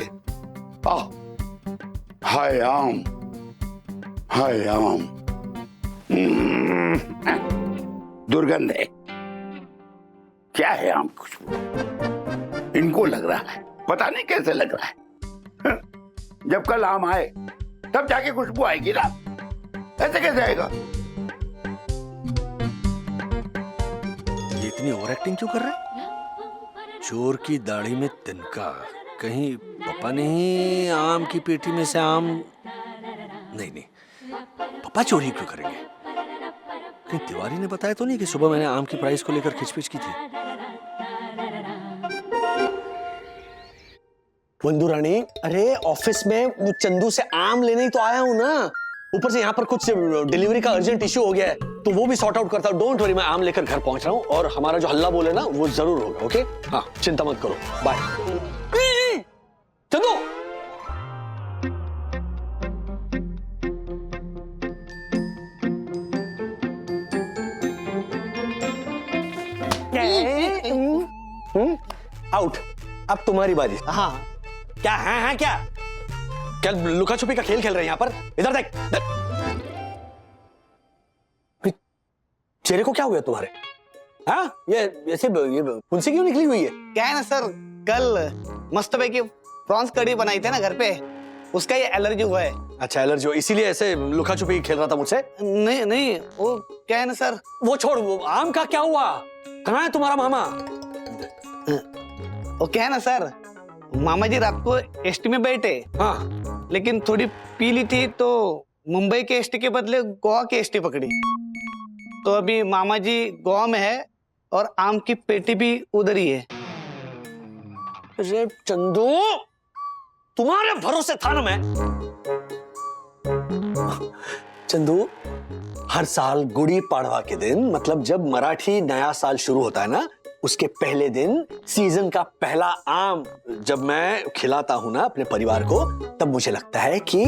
Speaker 4: हाय आम, हाय आम। दुर्गंध है। क्या है आम खुशबू? इनको लग रहा है, पता नहीं कैसे लग रहा है। जब कल आम आए तब जाके खुशबू आएगी ना, ऐसे कैसे आएगा?
Speaker 2: ये इतनी ओवर एक्टिंग क्यों कर रहे हैं? चोर की दाढ़ी में तिनका, कहीं पापा ने ही आम की पेटी में से आम? नहीं नहीं, पापा चोरी क्यों करेंगे? कहीं तिवारी ने बताया तो नहीं कि सुबह मैंने आम की प्राइस को लेकर खिचपिच की थी? बंधु रानी, अरे ऑफिस में वो चंदू से आम लेने ही तो आया हूं ना। ऊपर से यहाँ पर कुछ डिलीवरी का अर्जेंट इश्यू हो गया है, तो वो भी सॉर्ट आउट करता हूँ। डोंट वरी, मैं आम लेकर घर पहुंच रहा हूँ और हमारा जो हल्ला बोले ना वो जरूर होगा। ओके, हाँ चिंता मत करो, बाय। चंदू, आउट। अब तुम्हारी बारी। हाँ क्या है क्या क्या लुका छुपी का खेल खेल रहे हैं यहाँ पर? इधर देख, चेहरे को क्या हुआ तुम्हारे? हाँ ये ऐसे ये फुंसी क्यों निकली हुई है?
Speaker 13: क्या है ना सर, कल मस्त पैकी प्रॉन्स कड़ी बनाई थे ना घर पे, उसका ये एलर्जी हुआ है।
Speaker 2: अच्छा एलर्जी हो, इसीलिए ऐसे लुका छुपी खेल रहा था मुझसे?
Speaker 13: नहीं नहीं, वो क्या है ना सर,
Speaker 2: वो छोड़, वो आम का क्या हुआ? कहाँ है तुम्हारा मामा?
Speaker 13: वो क्या है ना सर, मामा जी रात को एसटी में बैठे, हाँ, लेकिन थोड़ी पी ली थी तो मुंबई के एसटी के बदले गोवा के एसटी पकड़ी। तो अभी मामा जी गोवा में है और आम की पेटी भी उधर ही है।
Speaker 2: अरे चंदू, तुम्हारे भरोसे था ना मैं। चंदू, हर साल गुड़ी पाड़वा के दिन, मतलब जब मराठी नया साल शुरू होता है ना, उसके पहले दिन सीजन का पहला आम जब मैं खिलाता हूं ना अपने परिवार को, तब मुझे लगता है कि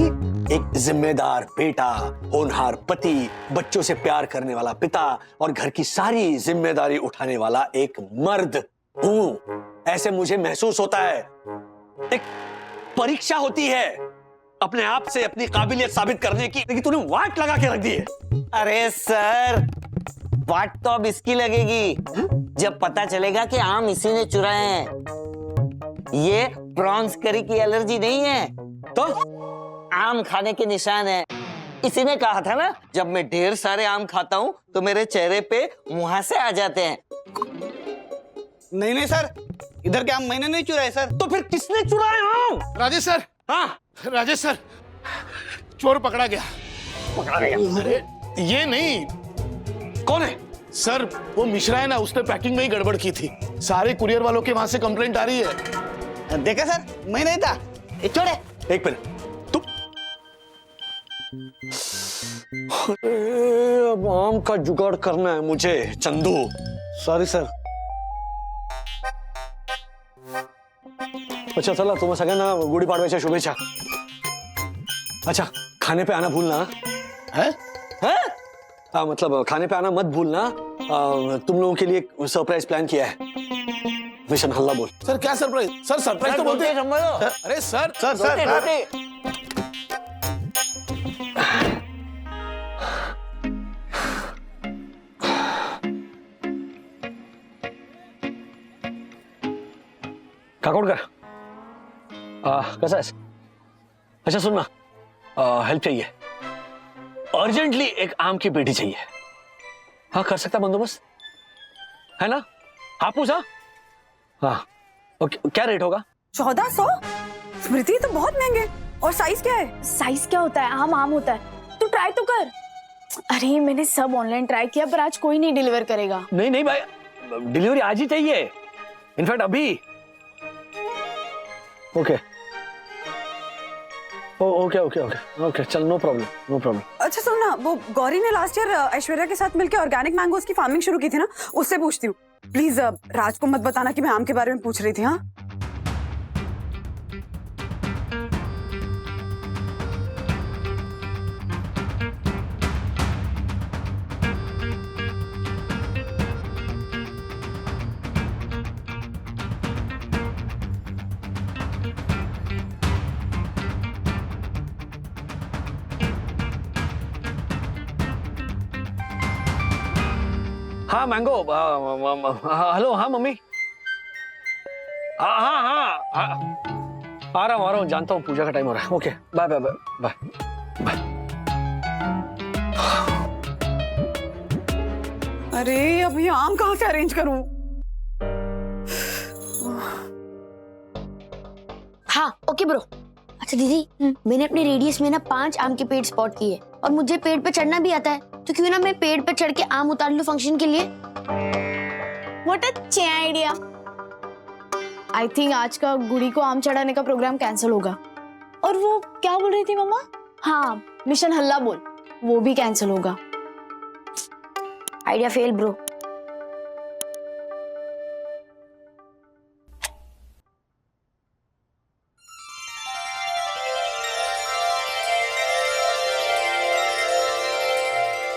Speaker 2: एक जिम्मेदार बेटा, होनहार पति, बच्चों से प्यार करने वाला पिता और घर की सारी जिम्मेदारी उठाने वाला एक मर्द हूं। ऐसे मुझे महसूस होता है। एक परीक्षा होती है अपने आप से अपनी काबिलियत साबित करने की, लेकिन तूने वाट लगा के रख दी है।
Speaker 14: अरे सर, वाट तो अब इसकी लगेगी जब पता चलेगा कि आम इसी ने चुराए हैं। ये प्रॉन्स करी की एलर्जी नहीं है, तो आम खाने के निशान है। इसी ने कहा था ना, जब मैं ढेर सारे आम खाता हूँ तो मेरे चेहरे पे मुहासे आ जाते हैं।
Speaker 13: नहीं नहीं सर, इधर के आम मैंने नहीं चुराए सर।
Speaker 2: तो फिर किसने चुराए आम?
Speaker 11: राजेश सर,
Speaker 2: हाँ
Speaker 11: राजेश सर, चोर पकड़ा गया।
Speaker 2: पकड़ा गया?
Speaker 11: अरे ये नहीं।
Speaker 2: कौन है
Speaker 11: सर? वो मिश्रा है ना, उसने पैकिंग में ही गड़बड़ की थी। सारे कुरियर वालों के वहां से कंप्लेंट आ रही है।
Speaker 13: देखा सर, मैं नहीं था। छोड़े
Speaker 2: एक मिनट, तुम अब आम का जुगाड़ करना है मुझे चंदू।
Speaker 13: Sorry sir.
Speaker 2: अच्छा चला, तुम्हें सगळ्यांना गुढीपाडव्याच्या शुभेच्छा। अच्छा खाने पे आना भूलना है? मतलब खाने पे आना मत भूलना। तुम लोगों के लिए एक सरप्राइज प्लान किया है। मिशन हल्ला बोल।
Speaker 11: सर क्या सरप्राइज? सर सरप्राइज तो बोलते हैं। अरे sir
Speaker 13: sir sir sir
Speaker 2: Kakodkar, कसा आहेस? अच्छा सुन ना, हेल्प चाहिए, अर्जेंटली एक आम की पेटी चाहिए। हाँ कर सकता बंदोबस्त है ना? हापुस? हाँ ओके, क्या रेट होगा?
Speaker 12: 1400? स्मृति तो बहुत महंगे। और साइज क्या है?
Speaker 15: साइज क्या होता है? आम आम होता है। तू ट्राई तो कर। अरे मैंने सब ऑनलाइन ट्राई किया पर आज कोई नहीं डिलीवर करेगा।
Speaker 2: नहीं नहीं भाई, डिलीवरी आज ही चाहिए, इनफैक्ट अभी। Okay okay okay okay okay, चल नो प्रॉब्लम नो प्रॉब्लम।
Speaker 12: अच्छा सुन ना, वो गौरी ने लास्ट ईयर ऐश्वर्या के साथ मिलकर ऑर्गेनिक मैंगोज की फार्मिंग शुरू की थी ना, उससे पूछती हूँ। प्लीज राज को मत बताना कि मैं आम के बारे में पूछ रही थी। हाँ
Speaker 2: हाँ मैंगो, हेलो, हाँ मम्मी, हाँ हाँ हाँ आ रहा हूँ जानता हूँ, पूजा का टाइम हो रहा है। Okay bye bye bye bye bye.
Speaker 12: अरे अभी आम कहाँ से अरेंज करूं?
Speaker 6: Okay bro. अच्छा दीदी, मैंने अपने रेडियस में ना 5 आम के पेड़ स्पॉट किए और मुझे पेड़ पे चढ़ना भी आता है, तो क्यों ना मैं पेड़ पे चढ़ के आम उतार लूं फंक्शन के लिए।
Speaker 15: व्हाट अ चे आइडिया। आई थिंक आज का गुड़ी को आम चढ़ाने का प्रोग्राम कैंसिल होगा। और वो क्या बोल रही थी मम्मा? हाँ, मिशन हल्ला बोल, वो भी कैंसिल होगा।
Speaker 6: Idea fail bro.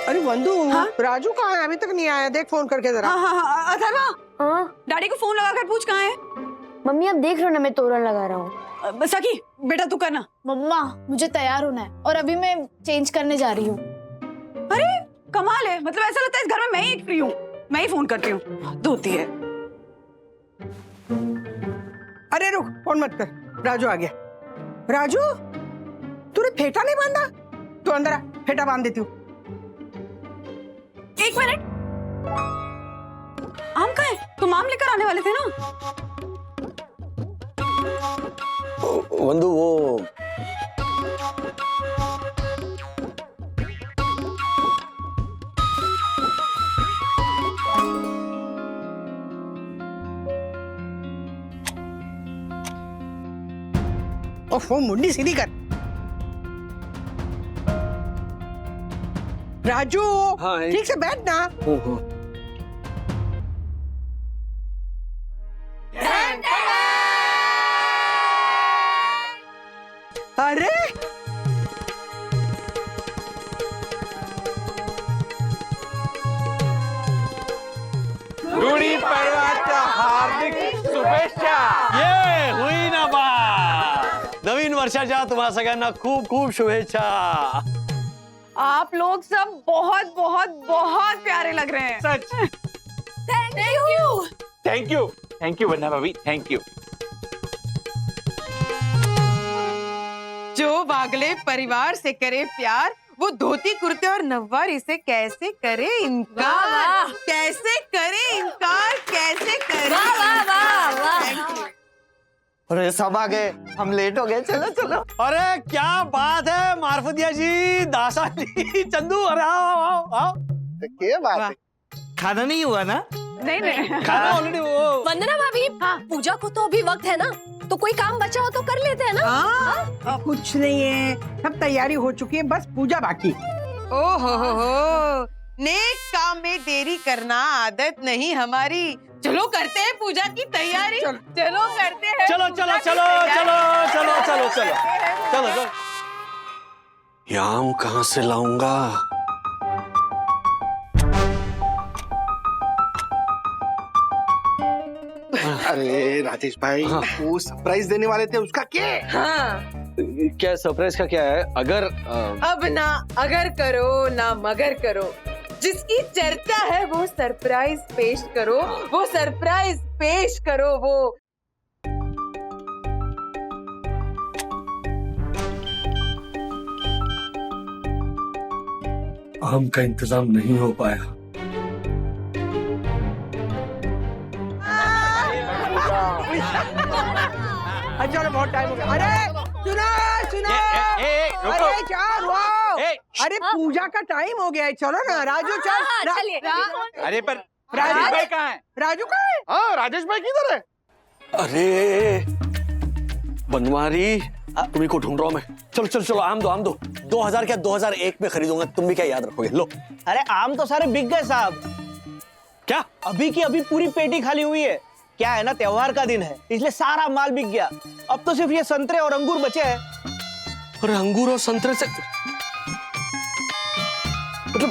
Speaker 5: अरे वंदू, राजू कहाँ है? अभी तक नहीं आया, देख फोन करके जरा।
Speaker 12: हाँ, अथर्वा, डैडी को फोन लगाकर पूछ कहाँ है।
Speaker 6: मम्मी आप देख रहे हो ना, मैं तोरण लगा रहा हूँ।
Speaker 12: सखी बेटा तू करना।
Speaker 15: मम्मा मुझे तैयार होना है और अभी मैं चेंज करने जा रही हूँ।
Speaker 12: अरे कमाल है, मतलब ऐसा लगता है इस घर में मैं ही फ्री हूँ। मैं ही फोन करती हूँ, धोती है।
Speaker 5: अरे रुक, फोन मत कर, राजू आ गया। राजू, तूने फेटा नहीं बांधा? तू अंदर आ, फेटा बांध देती हूँ।
Speaker 12: 1 मिनट, आम कहाँ है? तुम आम लेकर आने वाले थे ना?
Speaker 2: वंदू वो
Speaker 5: ओफो, मुंडी सीधी कर। राजू,
Speaker 2: हाँ,
Speaker 5: ठीक से बैठ ना। अरे
Speaker 10: गुड़ी पडवाच्या हार्दिक शुभेच्छा।
Speaker 2: ये हुई ना बात। नवीन वर्षाच्या तुम्हा सगळ्यांना खूप खूप शुभेच्छा।
Speaker 12: आप लोग सब बहुत बहुत बहुत प्यारे लग रहे हैं।
Speaker 10: सच।
Speaker 12: Thank you.
Speaker 10: Thank you, thank you वन्ना भाभी, थैंक यू।
Speaker 3: जो बागले परिवार से करे प्यार, वो धोती कुर्ते और नव्वारी से कैसे करे इनकार। कैसे करे इनकार, कैसे करे। Thank you।
Speaker 14: अरे सब आ गए, हम लेट हो गए, चलो चलो।
Speaker 2: अरे क्या बात है मार्फतिया जी, दासा जी, चंदू, अरे आओ आओ आओ।
Speaker 8: क्या बात है?
Speaker 14: खाना नहीं हुआ ना?
Speaker 12: नहीं
Speaker 2: खाना ऑलरेडी वो।
Speaker 1: वंदना भाभी, पूजा को तो अभी वक्त है ना, तो कोई काम बचा हो तो कर लेते हैं ना।
Speaker 5: कुछ नहीं है, सब तैयारी हो चुकी है, बस पूजा बाकी।
Speaker 3: ओ हो, नेक काम में देरी करना आदत नहीं हमारी। चलो करते हैं पूजा की तैयारी। चलो करते हैं।
Speaker 2: चलो चलो चलो चलो चलो चलो चलो चलो चलो। ये आम कहाँ से लाऊंगा?
Speaker 8: अरे राजेश भाई, वो सरप्राइज देने वाले थे, उसका क्या है?
Speaker 3: हाँ,
Speaker 2: क्या सरप्राइज का क्या है? अगर
Speaker 3: अब ना अगर करो ना मगर करो, जिसकी चर्चा है वो सरप्राइज पेश करो, वो सरप्राइज पेश करो। वो
Speaker 2: आम का इंतजाम नहीं हो पाया।
Speaker 5: चलो बहुत टाइम हो गया। अरे सुनो सुनो,
Speaker 10: रुको।
Speaker 5: अरे क्या हुआ? अरे पूजा का टाइम हो गया है, चलो ना। राजू चल।
Speaker 10: अरे पर राजेश भाई कहाँ है?
Speaker 5: राजू कहाँ है?
Speaker 8: हाँ, राजेश भाई किधर है?
Speaker 2: अरे बनवारी, तुम्ही को ढूंढ रहा हूं मैं। चलो चलो चलो, आम दो। 2000 क्या 2001 में खरीदूंगा, तुम भी क्या याद रखोगे? लो।
Speaker 9: अरे आम तो सारे बिक गए साहब।
Speaker 2: क्या?
Speaker 9: अभी की अभी पूरी पेटी खाली हुई है। क्या है ना, त्योहार का दिन है, इसलिए सारा माल बिक गया। अब तो सिर्फ ये संतरे और अंगूर बचे हैं।
Speaker 2: अरे अंगूर और संतरे से मतलब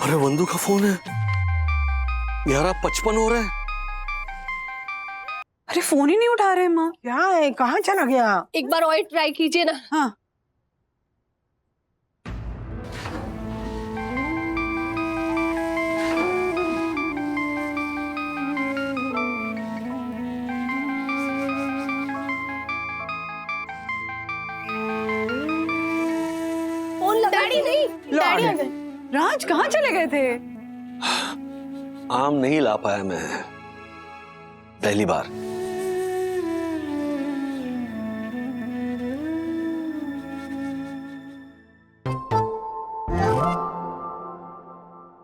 Speaker 2: अरे वंदू का फोन है। 11:55 हो रहे हैं।
Speaker 12: अरे फोन ही नहीं उठा रहे माँ।
Speaker 5: क्या है, कहाँ चला गया?
Speaker 1: एक बार और ट्राई कीजिए ना।
Speaker 12: हाँ,
Speaker 15: डैडी नहीं, डैडी आ गए।
Speaker 12: राज कहाँ चले गए थे?
Speaker 2: आम नहीं ला पाया मैं, पहली बार।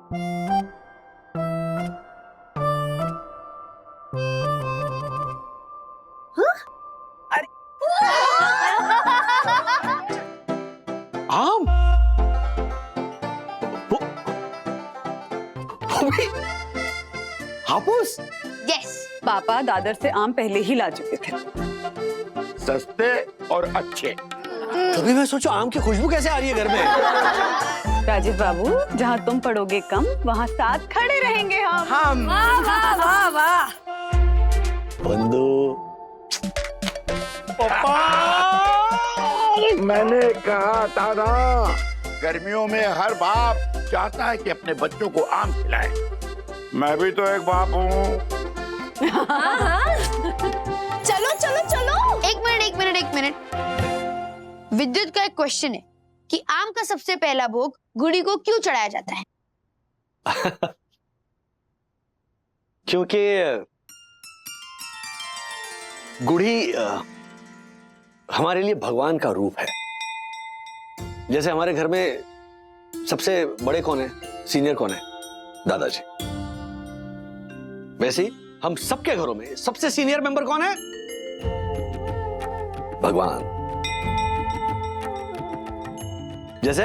Speaker 2: आम? वो भी हापुस?
Speaker 12: यस, पापा दादर से आम पहले ही ला चुके थे।
Speaker 10: सस्ते और अच्छे।
Speaker 2: तभी मैं सोचू आम की खुशबू कैसे आ रही है घर में।
Speaker 12: राजेश बाबू, जहाँ तुम पढ़ोगे कम, वहाँ साथ खड़े रहेंगे हम।
Speaker 3: वाह वाह वाह वाह।
Speaker 2: बंदू,
Speaker 10: मैंने कहा था ना, गर्मियों में हर बाप चाहता है कि अपने बच्चों को आम खिलाए। मैं भी तो एक बाप हूँ।
Speaker 6: चलो चलो चलो, एक मिनट। विद्युत का एक क्वेश्चन है कि आम का सबसे पहला भोग गुड़ी को क्यों चढ़ाया जाता है?
Speaker 2: क्योंकि गुड़ी हमारे लिए भगवान का रूप है। जैसे हमारे घर में सबसे बड़े कौन है, सीनियर कौन है? दादाजी। वैसे ही हम सबके घरों में सबसे सीनियर मेंबर कौन है? भगवान। जैसे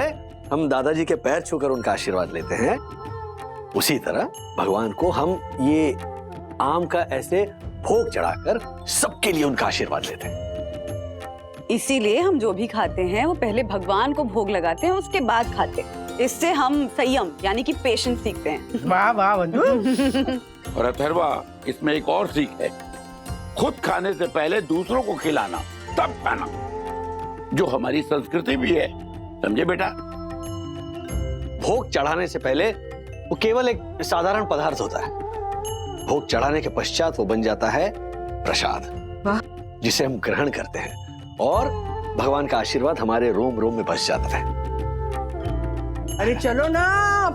Speaker 2: हम दादाजी के पैर छूकर उनका आशीर्वाद लेते हैं, उसी तरह भगवान को हम ये आम का ऐसे भोग चढ़ाकर सबके लिए उनका आशीर्वाद लेते हैं।
Speaker 12: इसीलिए हम जो भी खाते हैं वो पहले भगवान को भोग लगाते हैं, उसके बाद खाते हैं। इससे हम संयम यानी कि पेशेंस सीखते हैं।
Speaker 5: वाह वाह बंधु।
Speaker 10: और अथर्वा, इसमें एक और सीख है, खुद खाने से पहले दूसरों को खिलाना, तब खाना, जो हमारी संस्कृति भी है। समझे बेटा?
Speaker 2: भोग चढ़ाने से पहले वो केवल एक साधारण पदार्थ होता है। भोग चढ़ाने के पश्चात वो बन जाता है प्रसाद, जिसे हम ग्रहण करते हैं और भगवान का आशीर्वाद हमारे रोम रोम में बस जाता है।
Speaker 5: अरे चलो ना,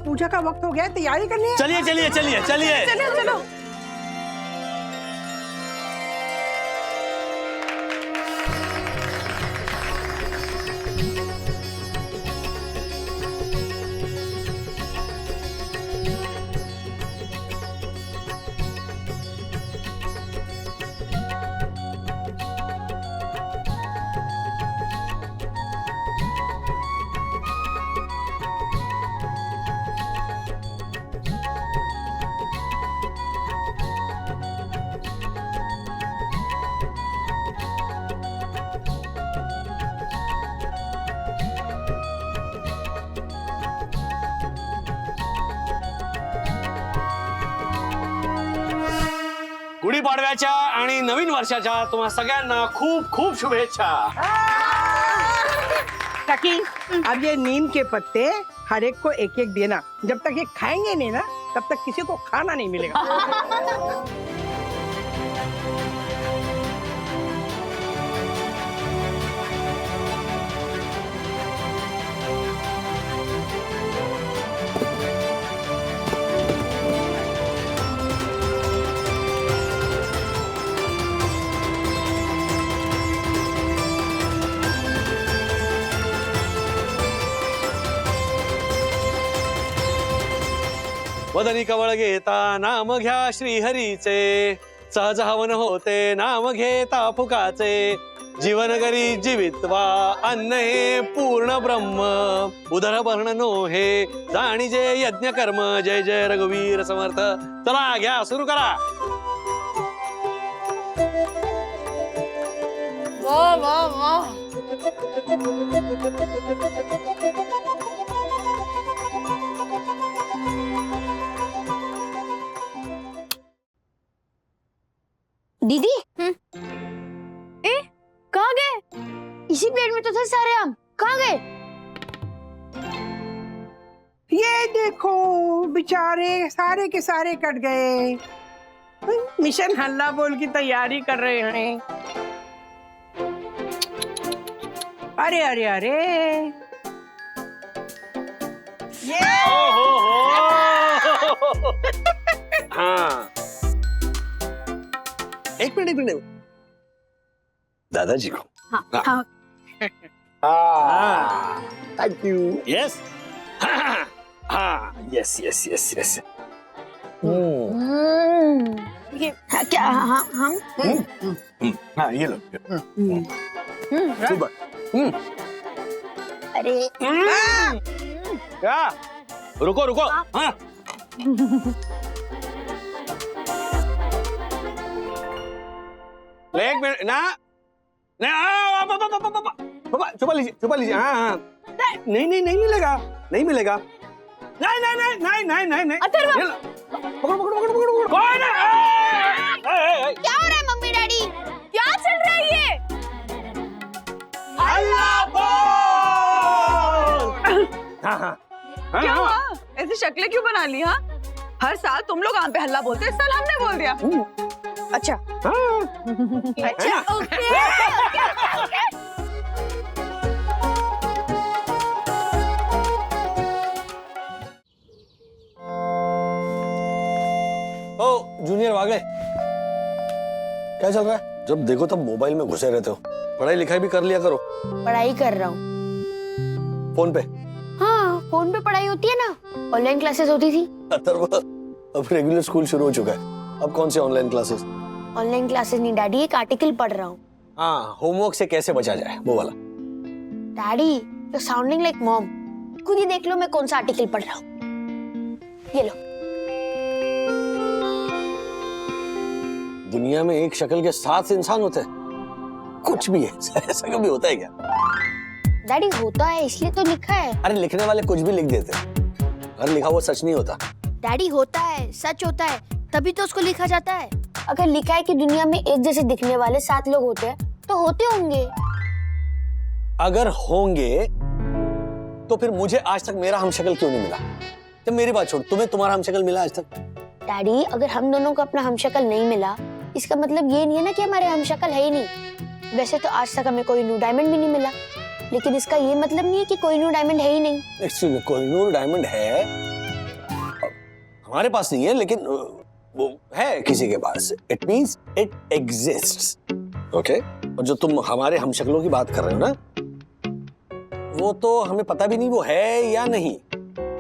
Speaker 5: पूजा का वक्त हो गया है, तैयारी करनी है।
Speaker 2: चलिए चलिए चलिए चलिए
Speaker 3: चलो चलो।
Speaker 2: गुढीपाडव्याच्या आणि नवीन वर्षाच्या तुम्हा सगळ्यांना खूप खूप शुभेच्छा।
Speaker 5: काकी, अब ये नीम के पत्ते हर एक को एक एक देना। जब तक ये खाएंगे नहीं ना, तब तक किसी को खाना नहीं मिलेगा।
Speaker 2: वदनी कवळ घेता नाम घ्या श्रीहरीचे, सहज हवन होते नाम घेता फुकाचे, जीवन करी जीवित्वा अन्न हे पूर्ण ब्रह्म, उदर भरण नो हे जाणीजे यज्ञ कर्म। जय जय रघुवीर समर्थ। चला घ्या, सुरू करा।
Speaker 3: वाह वाह वाह।
Speaker 6: दीदी, ए, कहाँ गए? इसी प्लेट में तो थे सारे आम, कहाँ गए?
Speaker 5: ये देखो, बेचारे सारे के सारे कट गए। मिशन हल्ला बोल की तैयारी कर रहे हैं। अरे अरे अरे, ये
Speaker 2: हाँ, एक मिनट दादाजी को।
Speaker 10: Thank you.
Speaker 2: यस। हाँ यस यस यस यस।
Speaker 6: ये क्या हम
Speaker 2: हाँ ये लो। सुपर।
Speaker 6: अरे
Speaker 2: क्या? रुको रुको। हाँ एक मिनट ना पापा छुपा लीजिए। हाँ हाँ नहीं मिलेगा नहीं मिलेगा। नहीं
Speaker 6: अथर्व!
Speaker 2: पकड़ो कौन है?
Speaker 6: क्या हो रहा है मम्मी डैडी? क्या चल रहा है ये?
Speaker 2: अल्लाह हाँ
Speaker 12: क्या हुआ? ऐसी शक्लें क्यों बना ली? हाँ, हर साल तुम लोग आम पे हल्ला बोलते, इस साल हमने बोल दिया। अच्छा
Speaker 6: अच्छा ओके।
Speaker 2: ओ जूनियर वागले, क्या चल रहा है? जब देखो तब मोबाइल में घुसे रहते हो। पढ़ाई लिखाई भी कर लिया करो।
Speaker 6: पढ़ाई कर रहा हूँ।
Speaker 2: फोन पे?
Speaker 6: हाँ फोन पे पढ़ाई होती है ना, ऑनलाइन क्लासेस होती थी।
Speaker 2: अथर्व, अब रेगुलर स्कूल शुरू हो चुका है, अब कौन सी ऑनलाइन क्लासेस?
Speaker 6: ऑनलाइन क्लासेस नहीं डैडी, एक आर्टिकल पढ़ रहा हूँ।
Speaker 2: हाँ, होमवर्क से कैसे बचा जाए वो वाला।
Speaker 6: Daddy you sounding like mom. खुद ही देख लो मैं कौन सा आर्टिकल पढ़ रहा हूँ। ये लो।
Speaker 2: दुनिया में एक शक्ल के 7 इंसान होते हैं? कुछ भी है, ऐसा कभी होता है क्या?
Speaker 6: डैडी होता है इसलिए तो लिखा है।
Speaker 2: अरे लिखने वाले कुछ भी लिख देते हैं, अरे लिखा हुआ सच नहीं होता।
Speaker 6: डैडी होता है, सच होता है, तभी तो उसको लिखा जाता है। अगर लिखा है कि दुनिया में एक जैसे दिखने वाले 7 लोग होते हैं, तो होते होंगे।
Speaker 2: अगर होंगे तो फिर मुझे आज तक मेरा हमशक्ल क्यों नहीं मिला? जब मेरी बात छोड़, तुम्हें तुम्हारा हमशक्ल मिला आज तक?
Speaker 6: डैडी अगर हम दोनों को अपना हमशक्ल नहीं मिला, इसका मतलब ये नहीं है ना कि हमारे हमशक्ल है ही नहीं। वैसे तो आज तक हमें कोई न्यू डायमंड भी नहीं मिला, लेकिन इसका ये मतलब नहीं है कि कोई न्यू डायमंड है ही नहीं।
Speaker 2: एक्चुअली में कोहिनूर डायमंड है, हमारे पास नहीं है, लेकिन वो है किसी के पास। It means it exists. Okay? और जो तुम हमारे हमशक्लों की बात कर रहे हो ना, वो तो हमें पता भी नहीं वो है या नहीं।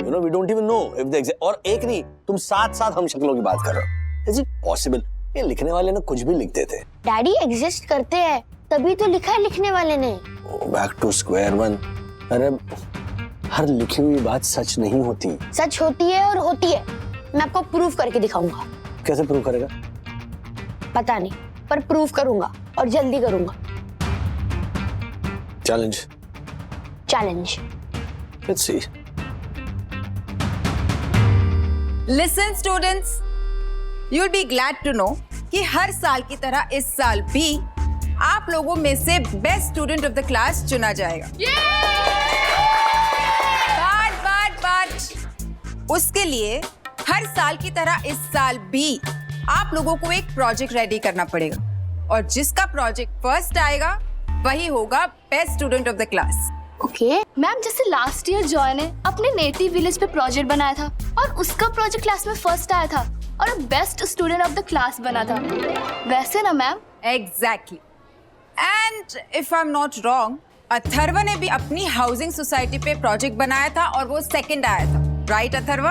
Speaker 2: You know we don't even know if they exist. और एक नहीं, तुम 7 हमशक्लों की बात कर रहे हो। Is it possible? ये लिखने वाले ना कुछ भी लिख देते।
Speaker 6: डैडी एग्जिस्ट करते हैं तभी तो लिखा है लिखने वाले ने।
Speaker 2: Back to square one. अरे हर लिखी हुई बात सच नहीं होती।
Speaker 6: सच होती है और होती है। मैं आपको प्रूफ करके दिखाऊंगा।
Speaker 2: कैसे प्रूव करेगा?
Speaker 6: पता नहीं, पर प्रूफ करूंगा और जल्दी करूंगा।
Speaker 2: Challenge.
Speaker 6: Challenge.
Speaker 2: Let's see.
Speaker 16: Listen students, you will be glad to know कि हर साल की तरह इस साल भी आप लोगों में से best student of the class चुना जाएगा। बट उसके लिए हर साल की तरह इस साल भी आप लोगों को एक प्रोजेक्ट रेडी करना पड़ेगा, और जिसका प्रोजेक्ट फर्स्ट आएगा वही होगा best student of the class.
Speaker 15: Okay ma'am, जैसे लास्ट ईयर जॉय ने अपने नेटिव विलेज पे प्रोजेक्ट बनाया था और उसका प्रोजेक्ट क्लास में फर्स्ट आया था और best student of the class बना था, वैसे ना ma'am?
Speaker 16: Exactly. And if I am not wrong, Atharva ने भी अपनी हाउसिंग सोसाइटी पे प्रोजेक्ट बनाया था और वो सेकंड आया था, right Atharva?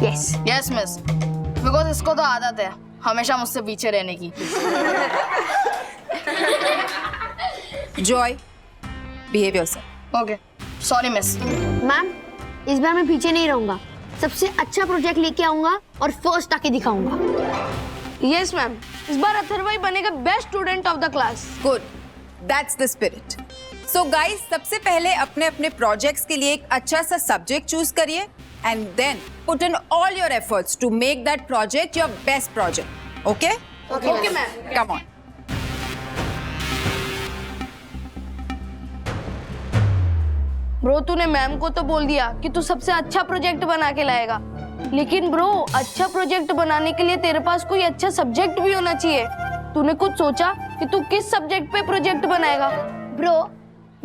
Speaker 15: Yes yes miss, because इसको तो आदत है हमेशा मुझसे पीछे रहने की।
Speaker 16: Joy, behave yourself.
Speaker 15: Okay sorry miss.
Speaker 6: Ma'am इस बार मैं पीछे नहीं रहूंगा, सबसे अच्छा प्रोजेक्ट लेके आऊंगा और फर्स्ट आके दिखाऊंगा।
Speaker 15: यस मैम, इस बार अथर्व ही बनेगा best student of the class.
Speaker 16: Good, that's the spirit. So guys, सबसे पहले अपने अपने प्रोजेक्ट्स के लिए एक अच्छा सा सब्जेक्ट चूज करिए and then put in all your efforts to make that project your best project. Okay
Speaker 15: okay ma'am,
Speaker 16: come on.
Speaker 15: Bro तूने मैम को तो बोल दिया कि तू सबसे अच्छा प्रोजेक्ट बना के लाएगा, लेकिन ब्रो अच्छा प्रोजेक्ट बनाने के लिए तेरे पास कोई अच्छा सब्जेक्ट भी होना चाहिए। तूने कुछ सोचा कि तू किस सब्जेक्ट पे प्रोजेक्ट बनाएगा?
Speaker 6: ब्रो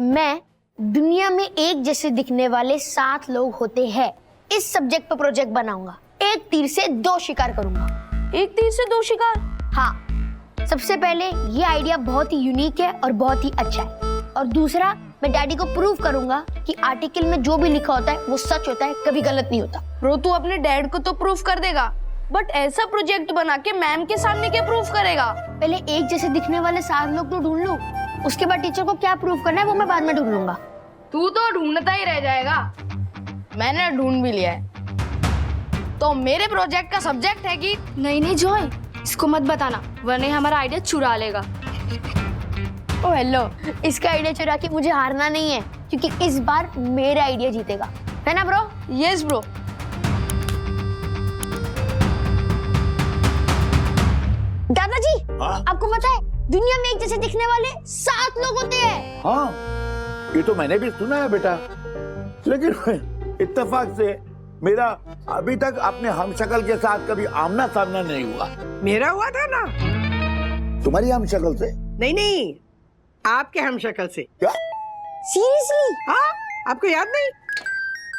Speaker 6: मैं दुनिया में एक जैसे दिखने वाले 7 लोग होते हैं, इस सब्जेक्ट पे प्रोजेक्ट बनाऊंगा। एक तीर से 2 शिकार करूंगा।
Speaker 15: एक तीर से 2 शिकार?
Speaker 6: हाँ, सबसे पहले ये आइडिया बहुत ही यूनिक है और बहुत ही अच्छा है, और दूसरा मैं डैडी को प्रूव करूंगा कि आर्टिकल में जो भी लिखा होता है वो सच होता है, कभी गलत नहीं होता।
Speaker 15: ब्रो तू अपने डैड को तो प्रूफ कर देगा, बट ऐसा प्रोजेक्ट बना के मैम के सामने क्या प्रूफ करेगा?
Speaker 6: पहले एक जैसे दिखने वाले 7 लोग तो ढूंढ लूं, उसके बाद टीचर को क्या प्रूफ करना है वो मैं बाद में ढूंढ लूंगा।
Speaker 15: तू तो ढूंढता ही रह जाएगा, मैंने ढूंढ भी लिया है। तो मेरे प्रोजेक्ट का सब्जेक्ट है कि
Speaker 6: नहीं जॉय, इसको मत बताना वरना हमारा आइडिया चुरा लेगा। ओ हेलो, इसका आइडिया चुरा के मुझे हारना नहीं है, क्योंकि इस बार मेरा आइडिया जीतेगा, है ना ब्रो?
Speaker 15: Yes bro.
Speaker 6: दादाजी, आपको पता है दुनिया में एक जैसे दिखने वाले 7 लोग होते हैं।
Speaker 4: हाँ, ये तो मैंने भी सुना है बेटा, लेकिन इत्तेफाक से मेरा अभी तक अपने हमशक्ल के साथ कभी आमना सामना नहीं हुआ।
Speaker 5: मेरा हुआ था ना।
Speaker 4: तुम्हारी हमशक्ल से?
Speaker 5: नहीं, आपके हमशक्ल से।
Speaker 4: क्या?
Speaker 6: सीरियसली?
Speaker 5: हाँ, आपको याद नहीं?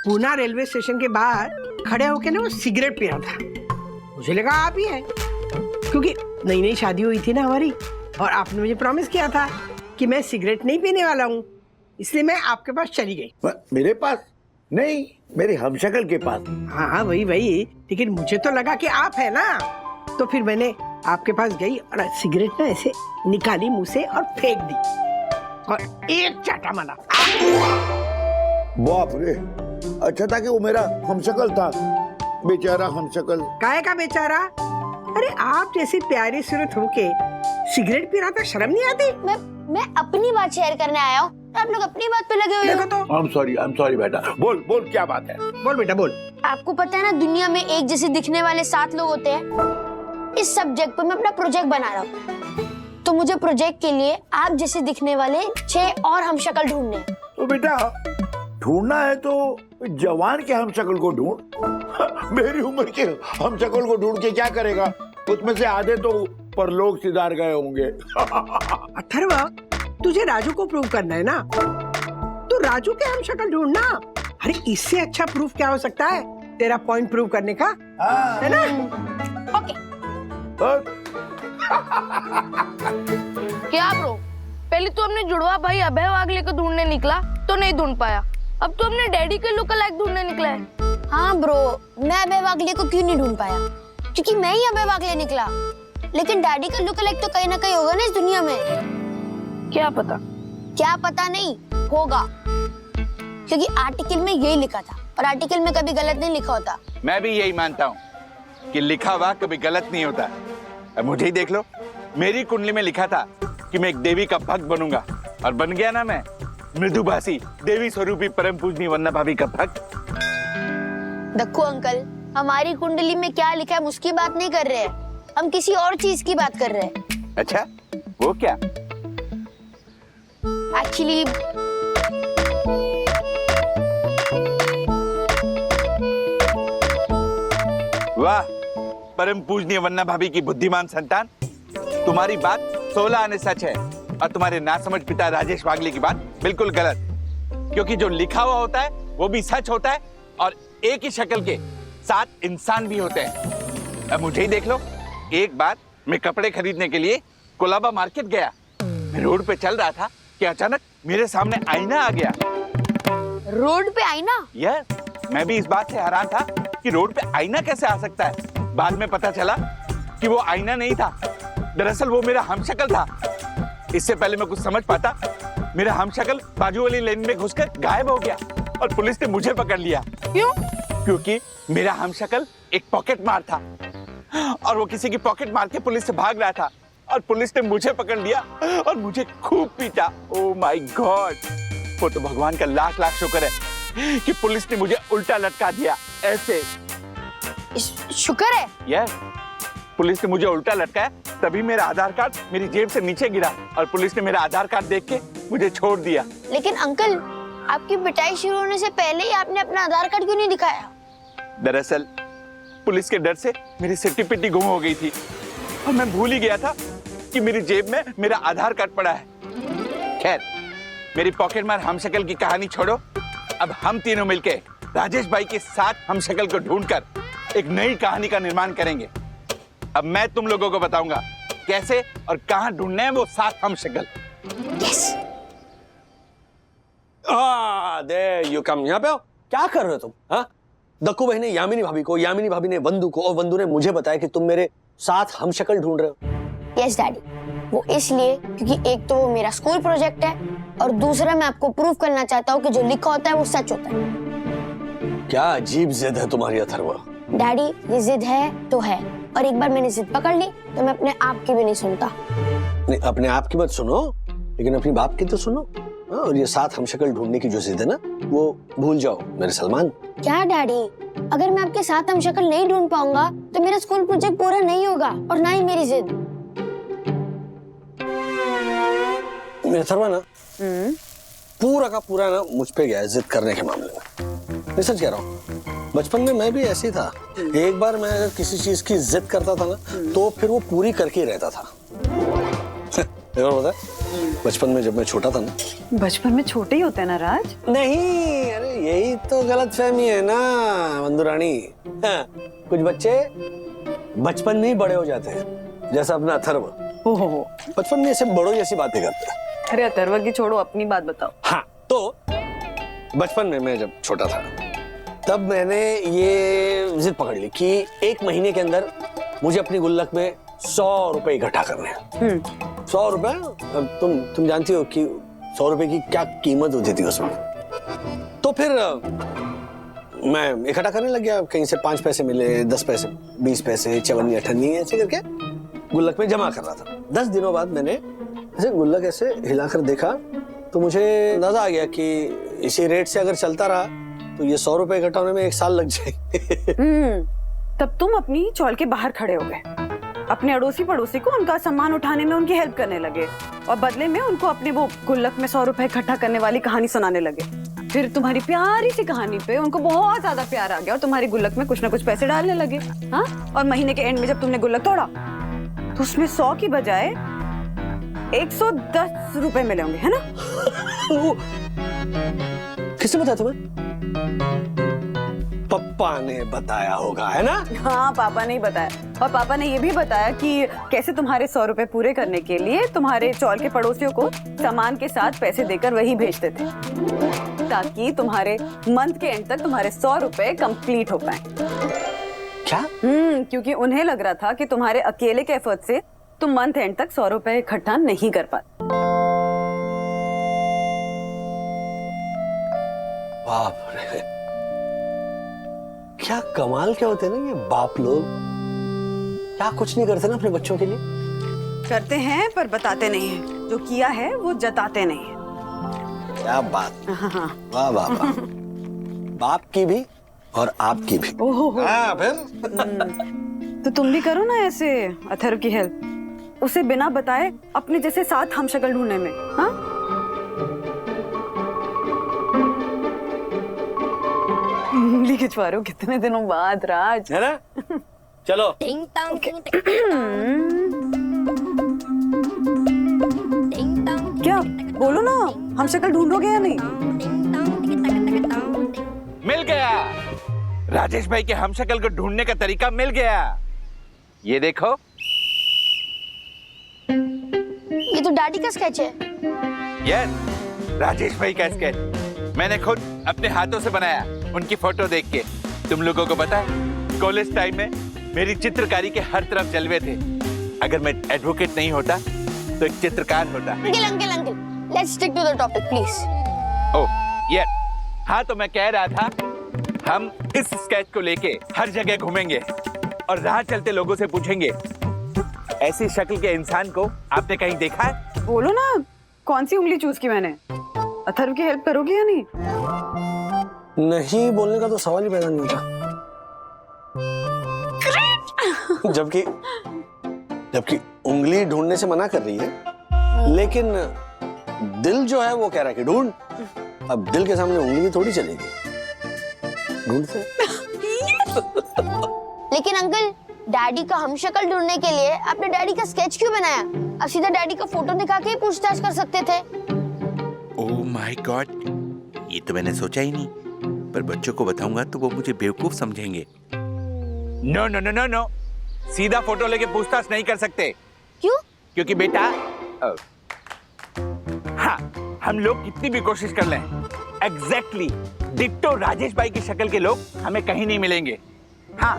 Speaker 5: पूना रेलवे स्टेशन के बाहर खड़े होके ना वो सिगरेट पी रहा था, मुझे लगा आप ही हैं, क्योंकि नई शादी हुई थी ना हमारी, और आपने मुझे प्रॉमिस किया था कि मैं सिगरेट नहीं पीने वाला हूँ, इसलिए मैं आपके पास चली गई।
Speaker 4: मेरे पास नहीं, मेरे हमशक्ल के पास।
Speaker 5: हाँ वही, लेकिन मुझे तो लगा कि आप है ना, तो फिर मैंने आपके पास गई और सिगरेट ना ऐसे निकाली मुंह से और फेंक दी, और एक चाटा मारा।
Speaker 4: बाप रे, अच्छा था कि वो मेरा हमशक्ल था, बेचारा हमशक्ल।
Speaker 5: काहे का बेचारा? अरे आप जैसी प्यारी सूरत होके सिगरेट पी रहा था, शर्म नहीं आती?
Speaker 6: मैं अपनी बात शेयर करने आया हूँ, आप लोग अपनी बात पे लगे हुए हो।
Speaker 5: तो
Speaker 4: I'm sorry बेटा, बोल क्या बात है?
Speaker 5: बोल बेटा बोल।
Speaker 6: आपको पता है ना दुनिया में एक जैसे दिखने वाले 7 लोग होते हैं। इस सब्जेक्ट पर मैं अपना प्रोजेक्ट बना रहा हूँ, तो मुझे प्रोजेक्ट के लिए आप जैसे दिखने वाले 6 और हमशक्ल ढूंढने हैं।
Speaker 4: तो बेटा ढूंढना है तो जवान के हमशक्ल को ढूंढ। मेरी उम्र के हमशक्ल को ढूंढ के क्या करेगा? उसमें से आधे तो परलोक सिधार गए होंगे।
Speaker 5: अथर्व, तुझे राजू को प्रूव करना है ना, तो राजू के हमशक्ल ढूंढना। अरे इससे अच्छा प्रूफ क्या हो सकता है तेरा पॉइंट प्रूव करने का, है ना?
Speaker 6: ओके। क्या ब्रो, पहले तो हमने जुड़वा भाई अभय वागले को ढूंढने निकला तो नहीं ढूंढ पाया, अब तो हमने डैडी के लुक अलाइक ढूंढने निकला है। हाँ ब्रो, मैं अभय वागले को क्यों नहीं ढूंढ पाया? क्योंकि मैं ही अभय वागले निकला, लेकिन डैडी का लुक अलाइक तो कहीं ना कहीं होगा ना इस दुनिया में। क्या पता नहीं होगा, क्योंकि आर्टिकल में यही लिखा था, और आर्टिकल में कभी गलत नहीं लिखा होता।
Speaker 10: मैं भी यही मानता हूँ कि लिखा हुआ कभी गलत नहीं होता। अब मुझे ही देख लो, मेरी कुंडली में लिखा था कि मैं एक देवी का भक्त बनूंगा, और बन गया ना मैं, मृदुभाषी देवी स्वरूपी परम पूजनीय वन्ना भाभी का भक्त।
Speaker 6: देखो अंकल, हमारी कुंडली में क्या लिखा है उसकी बात नहीं कर रहे हैं, हम किसी और चीज की बात कर रहे हैं।
Speaker 10: अच्छा, वो क्या?
Speaker 6: एक्चुअली
Speaker 10: वाह, परम पूजनीय वन्ना भाभी की बुद्धिमान संतान, तुम्हारी बात 16 आने सच है, और तुम्हारे नासमझ पिता राजेश वागले की बात बिल्कुल गलत, क्योंकि जो लिखा हुआ होता है वो भी सच होता है, और एक ही शक्ल के 7 इंसान भी होते हैं। अब मुझे ही देख लो, एक बार मैं कपड़े खरीदने के लिए कोलाबा मार्केट गया, मैं रोड पे चल रहा था कि अचानक मेरे सामने आईना आ गया।
Speaker 6: रोड पे आईना?
Speaker 10: यस, मैं भी इस बात से हैरान था कि रोड पे आईना कैसे आ सकता है। बाद में पता चला कि वो आईना नहीं था, दरअसल वो मेरा हमशक्ल था। इससे पहले मैं कुछ समझ पाता, मेरा हमशक्ल बाजू वाली लेन में घुसकर गायब हो गया, और पुलिस ने मुझे पकड़ लिया।
Speaker 6: क्यों?
Speaker 10: क्योंकि मेरा हमशक्ल एक पॉकेट मार था, और वो किसी की पॉकेट मार के पुलिस से भाग रहा था, और पुलिस ने मुझे पकड़ लिया और मुझे खूब पीटा। ओह माय गॉड, वो तो भगवान का लाख लाख शुक्र है कि पुलिस ने मुझे उल्टा लटका दिया ऐसे।
Speaker 6: शुक्र है?
Speaker 10: यस, पुलिस ने मुझे उल्टा लटकाया, तभी मेरा आधार कार्ड मेरी जेब से नीचे गिरा, और पुलिस ने मेरा आधार कार्ड देख के मुझे छोड़ दिया।
Speaker 6: लेकिन अंकल, आपकी पिटाई शुरू होने से पहले ही आपने अपना आधार कार्ड क्यों नहीं दिखाया?
Speaker 10: दरअसल पुलिस के डर से मेरी सिट्टी पिट्टी गुम हो गई थी, और मैं भूल ही गया था कि मेरी जेब में मेरा आधार कार्ड पड़ा है। खैर, मेरी पॉकेट मार हमशक्ल की कहानी छोड़ो, अब हम तीनों मिलके राजेश भाई के 7 हमशक्ल को ढूंढकर एक नई कहानी का निर्माण करेंगे। अब मैं तुम लोगों को बताऊंगा कैसे और कहां ढूंढने हैं वो 7 हमशक्ल।
Speaker 6: यस।
Speaker 2: There you come. यहाँ पे आओ। क्या कर रहे हो तुम? हाँ, दक्कू भाई ने यामिनी भाभी को, यामिनी भाभी ने वंदू को, और वंदू ने मुझे बताया कि तुम मेरे साथ हमशक्ल ढूंढ रहे हो।
Speaker 15: यस डैडी, वो इसलिए क्योंकि एक तो वो मेरा स्कूल प्रोजेक्ट है और दूसरा मैं आपको प्रूव करना चाहता हूँ कि जो लिखा होता है वो सच होता है।
Speaker 2: क्या अजीब जिद है तुम्हारी अथर्व।
Speaker 15: डैडी, ये जिद है तो है, और एक बार मैंने जिद पकड़ ली तो मैं अपने आप की भी नहीं सुनता।
Speaker 2: नहीं, अपने आप की मत सुनो, लेकिन अपनी बाप की तो सुनो। हाँ, और ये साथ हमशक्ल ढूंढने की जो जिद है ना, वो भूल जाओ मेरे सलमान।
Speaker 15: क्या डैडी, अगर मैं आपके साथ हमशक्ल नहीं ढूंढ पाऊंगा तो मेरा स्कूल प्रोजेक्ट पूरा नहीं होगा और ना ही मेरी जिद।
Speaker 2: मेरा अथर्व ना पूरा का पूरा ना मुझ पे गया है जिद करने के मामले में। मैं सच कह रहा हूँ, बचपन में मैं भी ऐसी ही था। एक बार मैं अगर किसी चीज की जिद करता था ना, तो फिर वो पूरी करके ही रहता था। बचपन में जब मैं छोटा था ना।
Speaker 12: बचपन में छोटे ही होते हैं ना राज?
Speaker 2: नहीं, अरे यही तो गलतफहमी है ना वंदू रानी। हाँ, कुछ बच्चे बचपन में ही बड़े हो जाते हैं, जैसा अपना अथर्व।
Speaker 12: ओहो,
Speaker 2: बचपन में ऐसे बड़ों जैसी बातें करते हैं।
Speaker 12: अरे अथर्व की छोड़ो, अपनी बात बताओ।
Speaker 2: हाँ, तो बचपन में मैं जब छोटा था तब मैंने ये जिद पकड़ ली कि 1 महीने के अंदर मुझे अपनी गुल्लक में 100 रुपए इकट्ठा करने हैं। 100 रुपए, तुम जानती हो कि 100 रुपए की क्या कीमत होती थी उसमें। तो फिर मैं इकट्ठा करने लग गया। कहीं से 5 पैसे मिले, 10 पैसे, 20 पैसे, 54, 58 ऐसे करके गुल्लक में जमा कर रहा था। 10 दिनों बाद मैंने ऐसे गुल्लक ऐसे हिलाकर देखा तो मुझे अंदाजा आ गया कि इसी रेट से अगर चलता रहा तो ये 100 रुपए इकट्ठा होने में 1 साल लग जाएंगे।
Speaker 12: तब तुम अपनी चौल के बाहर खड़े हो गए, अपने अड़ोसी पड़ोसी को उनका सामान उठाने में उनकी हेल्प करने लगे और बदले में उनको अपने वो गुल्लक में 100 रुपए इकट्ठा करने वाली कहानी सुनाने लगे। फिर तुम्हारी प्यारी सी कहानी पे उनको बहुत ज्यादा प्यार आ गया और तुम्हारी गुल्लक में कुछ ना कुछ पैसे डालने लगे। हाँ, और महीने के एंड में जब तुमने गुल्लक तोड़ा तो उसमें 100 की बजाय 110 रुपए मिले होंगे, है ना?
Speaker 2: किसने बताया तुम्हें? पापा ने बताया होगा, है ना?
Speaker 12: हाँ, पापा ने ही बताया। और पापा ने ये भी बताया कि कैसे तुम्हारे 100 रुपए पूरे करने के लिए तुम्हारे चौल के पड़ोसियों को सामान के साथ पैसे देकर वही भेजते थे, ताकि तुम्हारे मंथ के एंड तक तुम्हारे 100 रुपए कंप्लीट हो पाए।
Speaker 2: क्या?
Speaker 12: क्योंकि उन्हें लग रहा था कि तुम्हारे अकेले के एफर्ट से तुम मंथ एंड तक 100 रुपए इकट्ठा नहीं कर पाते।
Speaker 2: बाप रे, क्या कमाल क्या होते हैं ना ये बाप लोग। क्या कुछ नहीं करते ना अपने बच्चों के लिए।
Speaker 12: करते हैं पर बताते नहीं है, जो किया है वो जताते नहीं है।
Speaker 2: क्या बात। वाह वाह वाह। बाप की भी और आपकी भी। हाँ, फिर
Speaker 12: तो तुम भी करो ना ऐसे अथर्व की हेल्प, उसे बिना बताए अपने जैसे साथ हमशक्ल ढूंढने में। हाँ, उंगली खिंचवा रहे हो कितने दिनों बाद राज,
Speaker 2: है ना? चलो।
Speaker 12: क्या बोलो ना, हमशक्ल ढूंढोगे या नहीं?
Speaker 10: मिल गया, राजेश भाई के हमशक्ल को ढूंढने का तरीका मिल गया। ये देखो,
Speaker 15: ये तो डैडी का स्केच है।
Speaker 10: यस, राजेश भाई का स्केच मैंने खुद अपने हाथों से बनाया, उनकी फोटो देख के। तुम लोगों को पता है, कॉलेज टाइम में मेरी चित्रकारी के हर तरफ जलवे थे। अगर मैं एडवोकेट नहीं होता तो एक चित्रकार होता।
Speaker 15: Uncle, let's stick to the topic please.
Speaker 10: Oh yeah, हाँ, तो मैं कह रहा था हम इस स्केच को लेके हर जगह घूमेंगे और राह चलते लोगों से पूछेंगे, ऐसी शक्ल के इंसान को आपने कहीं देखा है?
Speaker 12: बोलो ना, कौन सी उंगली चूज की मैंने? अथर्व की हेल्प करोगे या नहीं?
Speaker 2: नहीं बोलने का तो सवाल ही पैदा नहीं होता। जबकि उंगली ढूंढने से मना कर रही है, लेकिन दिल जो है वो कह रहा है कि ढूंढ। अब दिल के सामने उंगली थोड़ी चलेगी, ढूंढते।
Speaker 15: लेकिन अंकल, डैडी का हमशक्ल ढूंढने के लिए आपने डैडी का स्केच क्यों बनाया? आप सीधा डैडी का फोटो दिखा के ही पूछताछ कर सकते थे।
Speaker 17: ओह माय गॉड, ये तो मैंने सोचा ही नहीं, पर बच्चों को बताऊंगा तो वो मुझे बेवकूफ समझेंगे।
Speaker 10: No no no no no, सीधा फोटो लेके पूछताछ नहीं कर सकते।
Speaker 15: क्यों?
Speaker 10: क्योंकि बेटा, हाँ, हम लोग कितनी भी कोशिश कर लें, एग्जैक्टली डिट्टो राजेश भाई की शक्ल के लोग हमें कहीं नहीं मिलेंगे। हाँ,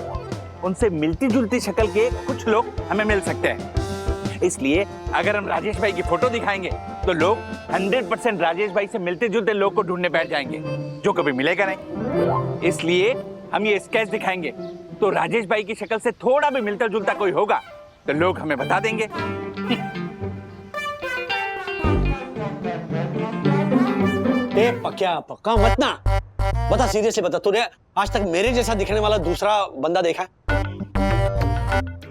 Speaker 10: उनसे मिलती जुलती शक्ल के कुछ लोग हमें मिल सकते हैं। इसलिए अगर हम राजेश भाई की फोटो दिखाएंगे तो लोग 100% राजेश भाई से मिलते जुलते लोग को ढूंढने बैठ जाएंगे, जो कभी मिलेगा नहीं। इसलिए हम ये स्केच दिखाएंगे तो राजेश भाई की शक्ल से थोड़ा भी मिलता जुलता कोई होगा तो लोग हमें बता देंगे।
Speaker 2: पक्का मत ना बता, सीरियसली बता, तूने आज तक मेरे जैसा दिखने वाला दूसरा बंदा देखा है?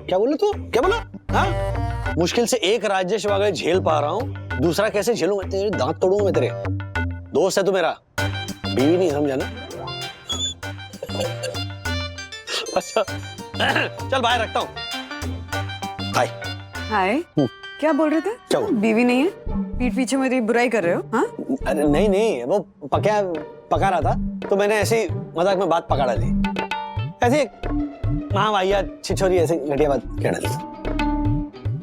Speaker 2: क्या बोले तू, क्या बोला? हाँ, मुश्किल से एक राजेश वगैरह झेल पा रहा हूँ, दूसरा कैसे झेलूंगा? तेरे दांत तोड़ूंगा मैं तेरे। दोस्त है तू मेरा, बीवी नहीं, समझा ना? अच्छा चल बाहर रखता हूँ। हाय
Speaker 12: हाय, क्या बोल रहे थे?
Speaker 2: क्या
Speaker 12: बीवी नहीं है? पीठ पीछे मेरी बुराई कर रहे हो? हाँ?
Speaker 2: अरे नहीं, वो पका रहा था तो मैंने ऐसे ही मजाक में बात पकड़ा डाली, ऐसे माँ भैया छिछोरी ऐसे घटिया बात कह डाली।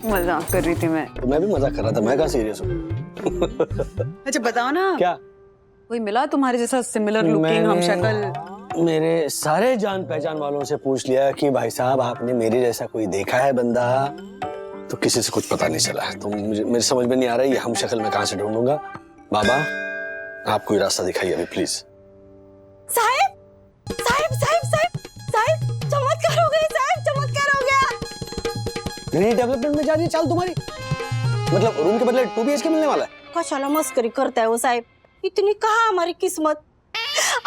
Speaker 12: मजाक कर रही थी मैं।
Speaker 2: तो मैं भी मजाक कर रहा था, मैं कहाँ सीरियस हूँ।
Speaker 12: अच्छा बताओ ना,
Speaker 2: क्या
Speaker 12: कोई मिला तुम्हारे जैसा सिमिलर लुकिंग, हम शक्ल?
Speaker 2: मेरे सारे जान पहचान वालों से पूछ लिया कि भाई साहब आपने मेरे जैसा कोई देखा है बंदा, तो किसी से कुछ पता नहीं चला। तो मेरे समझ में नहीं आ रहा है ये हम शक्ल में कहाँ से ढूंढूंगा। बाबा आप कोई रास्ता दिखाइए अभी प्लीज।
Speaker 6: साहब चमत्कार हो गया साहब, चमत्कार हो गया।
Speaker 2: नई डेवलपमेंट में जा रही है चाल तुम्हारी, मतलब रूम के बदले 2 BHK मिलने वाला है?
Speaker 6: कशाला मस्करी करता है वो साहब, इतनी कहाँ हमारी किस्मत।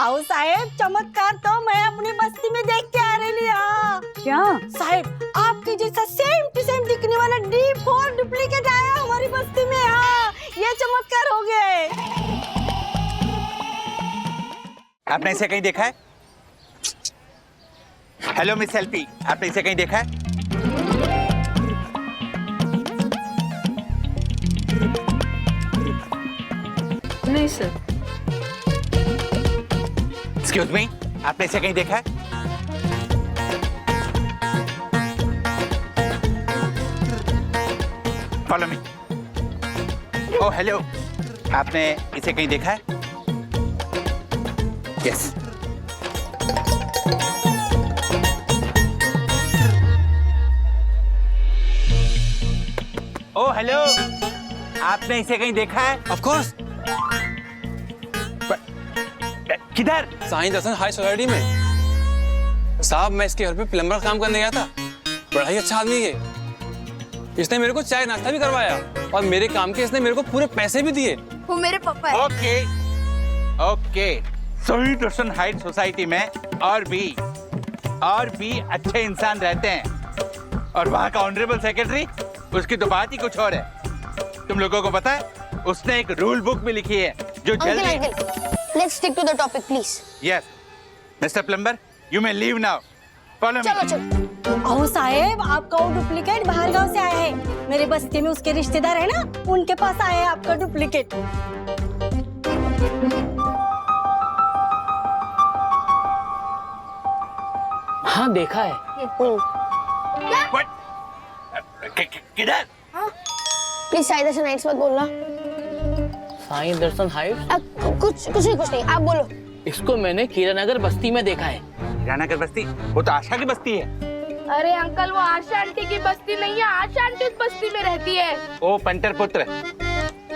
Speaker 6: आओ साहब, चमत्कार तो मैं अपनी बस्ती में देख के आ रही हूँ।
Speaker 12: क्या
Speaker 6: साहब, आपके जैसा सेम टू सेम दिखने वाला D4 डुप्लीकेट आया हमारी बस्ती में। हाँ, ये चमत्कार हो गया है।
Speaker 10: आपने इसे कहीं देखा है? हेलो मिस एलपी, आपने इसे कहीं देखा है?
Speaker 12: नहीं सर।
Speaker 10: एक्सक्यूज मी, आपने इसे कहीं देखा है? Follow me. ओह हेलो, आपने इसे कहीं देखा है? यस। ओह हेलो, आपने इसे कहीं देखा है?
Speaker 18: Of course.
Speaker 10: किधर?
Speaker 18: साईं दर्शन हाई सोसाइटी में। साहब मैं इसके घर पे प्लम्बर काम करने गया था, बड़ा ही अच्छा आदमी है। इसने मेरे को चाय नाश्ता भी करवाया और मेरे काम के इसने मेरे को पूरे पैसे भी दिए।
Speaker 6: वो मेरे पापा है।
Speaker 10: ओके। सोई दर्शन हाइट सोसाइटी में और भी अच्छे इंसान रहते हैं, और वहाँ का ऑनरेबल सेक्रेटरी, उसकी तो बात ही कुछ और है। तुम लोगों को पता है उसने एक रूल बुक भी लिखी है जो जल्दी।
Speaker 6: Let's stick to the topic please.
Speaker 10: Yes mister plumber, you may leave now. Follow me.
Speaker 6: चलो। आओ साहेब, आपका वो डुप्लीकेट बाहर गांव से आया है। मेरे बस्ती में उसके रिश्तेदार है ना, उनके पास आया है आपका डुप्लीकेट।
Speaker 19: हाँ देखा है।
Speaker 10: किधर?
Speaker 6: प्लीज साईं दर्शन हाइट्स मत बोलना।
Speaker 19: साईं दर्शन हाइट्स?
Speaker 6: कुछ नहीं, आप बोलो।
Speaker 19: इसको मैंने कीरानगर बस्ती में देखा है।
Speaker 10: कीरानगर बस्ती? वो तो आशा की बस्ती है।
Speaker 15: अरे अंकल, वो आशा आंटी की बस्ती नहीं है, आशा आंटी उस बस्ती में रहती है।
Speaker 10: ओ पंटर पुत्र,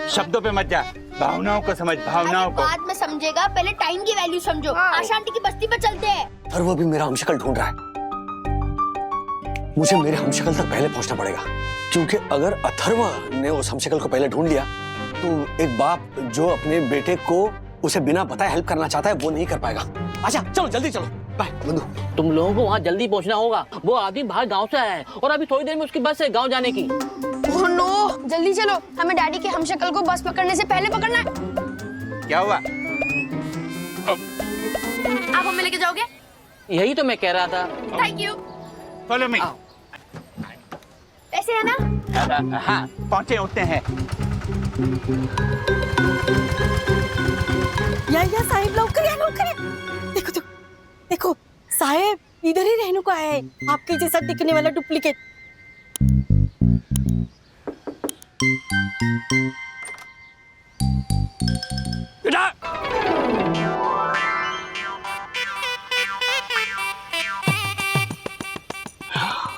Speaker 10: शब्दों पे मत जा, भावनाओं को समझ, भावनाओं को।
Speaker 6: बाद में समझेगा, पहले टाइम की वैल्यू समझो। आशा आंटी की बस्ती पे चलते हैं।
Speaker 2: और वो भी मेरा हमशक्ल ढूंढ रहा है। मुझे मेरे हमशक्ल तक पहले पहुंचना पड़ेगा, क्योंकि अगर अथर्व ने उस हमशक्ल को पहले ढूंढ लिया तो एक बाप जो अपने बेटे को उसे बिना बताए हेल्प करना चाहता है वो नहीं कर पाएगा। अच्छा चलो जल्दी चलो, बाय बंधु।
Speaker 19: तुम लोगों को वहाँ जल्दी पहुँचना होगा। वो आदमी बाहर गांव से आया है और अभी थोड़ी देर में उसकी बस है गांव जाने की।
Speaker 6: ओह नो, जल्दी चलो, हमें डैडी के हमशक्ल को बस पकड़ने से पहले पकड़ना है।
Speaker 10: क्या हुआ?
Speaker 15: आप हमें लेके जाओगे?
Speaker 19: यही तो मैं कह रहा था।
Speaker 15: Thank you.
Speaker 10: Follow me.
Speaker 15: ऐसे है ना?
Speaker 10: हाँ, पहुंचे उठते हैं।
Speaker 6: या साहिब, लौकर या। देखो साहिब, इधर ही रहने को आया है आपके जैसा दिखने वाला डुप्लीकेट।
Speaker 2: बेटा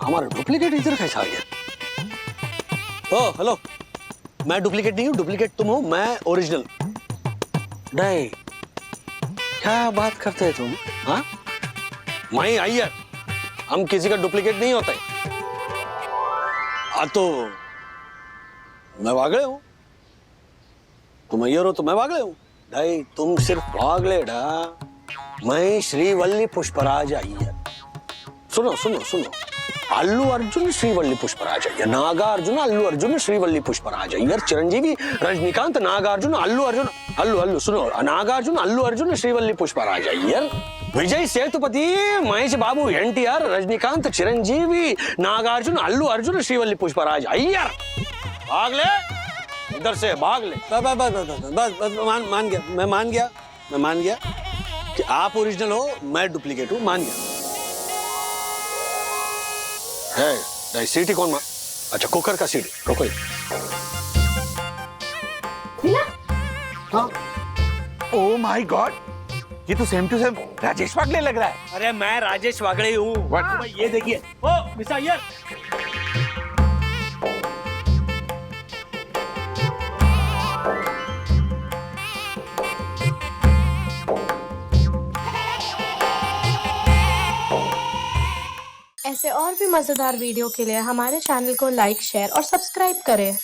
Speaker 2: हमारा डुप्लीकेट इधर कैसे आ गया? ओ हेलो, मैं डुप्लीकेट नहीं हूँ, डुप्लीकेट तुम हो, मैं ओरिजिनल। नहीं, क्या बात करते हैं तुम? हाँ, मैं अय्यर, हम किसी का डुप्लीकेट नहीं होता है। तो मैं वागले हूँ, तुम अय्यर हो तो मैं वागले हूँ। नहीं, तुम सिर्फ वागले डा, मैं श्रीवल्ली पुष्पराज अय्यर। सुनो सुनो सुनो, अल्लू अर्जुन श्रीवल्ली पुष्पराज अय्यर, नागार्जुन अल्लू अर्जुन श्रीवल्ली पुष्पराज अय्यर, चिरंजीवी रजनीकांत नागार्जुन अल्लू अर्जुन अल्लू सुनो, नागार्जुन अल्लू अर्जुन श्रीवल्ली पुष्पराज अय्यर, विजय सेतुपति महेश बाबू एनटीआर रजनीकांत चिरंजीवी नागार्जुन अल्लू अर्जुन श्रीवल्ली पुष्पराज अय्यर। भाग ले इधर से, भाग ले। बस बस बस बस बस मान गया, मैं मान गया कि आप ओरिजिनल हो, मैं डुप्लीकेट हूँ, मान गया। है सीटी कौन मार? अच्छा, कुकर का सीटी, रुको।
Speaker 10: हाँ, ओह माय गॉड, ये तो सेम टू सेम राजेश वागले लग रहा है।
Speaker 2: अरे मैं राजेश वागले ही हूँ।
Speaker 10: ये देखिए, ओ मिस्टर अय्यर।
Speaker 15: ऐसे और भी मजेदार वीडियो के लिए हमारे चैनल को लाइक, शेयर और सब्सक्राइब करें।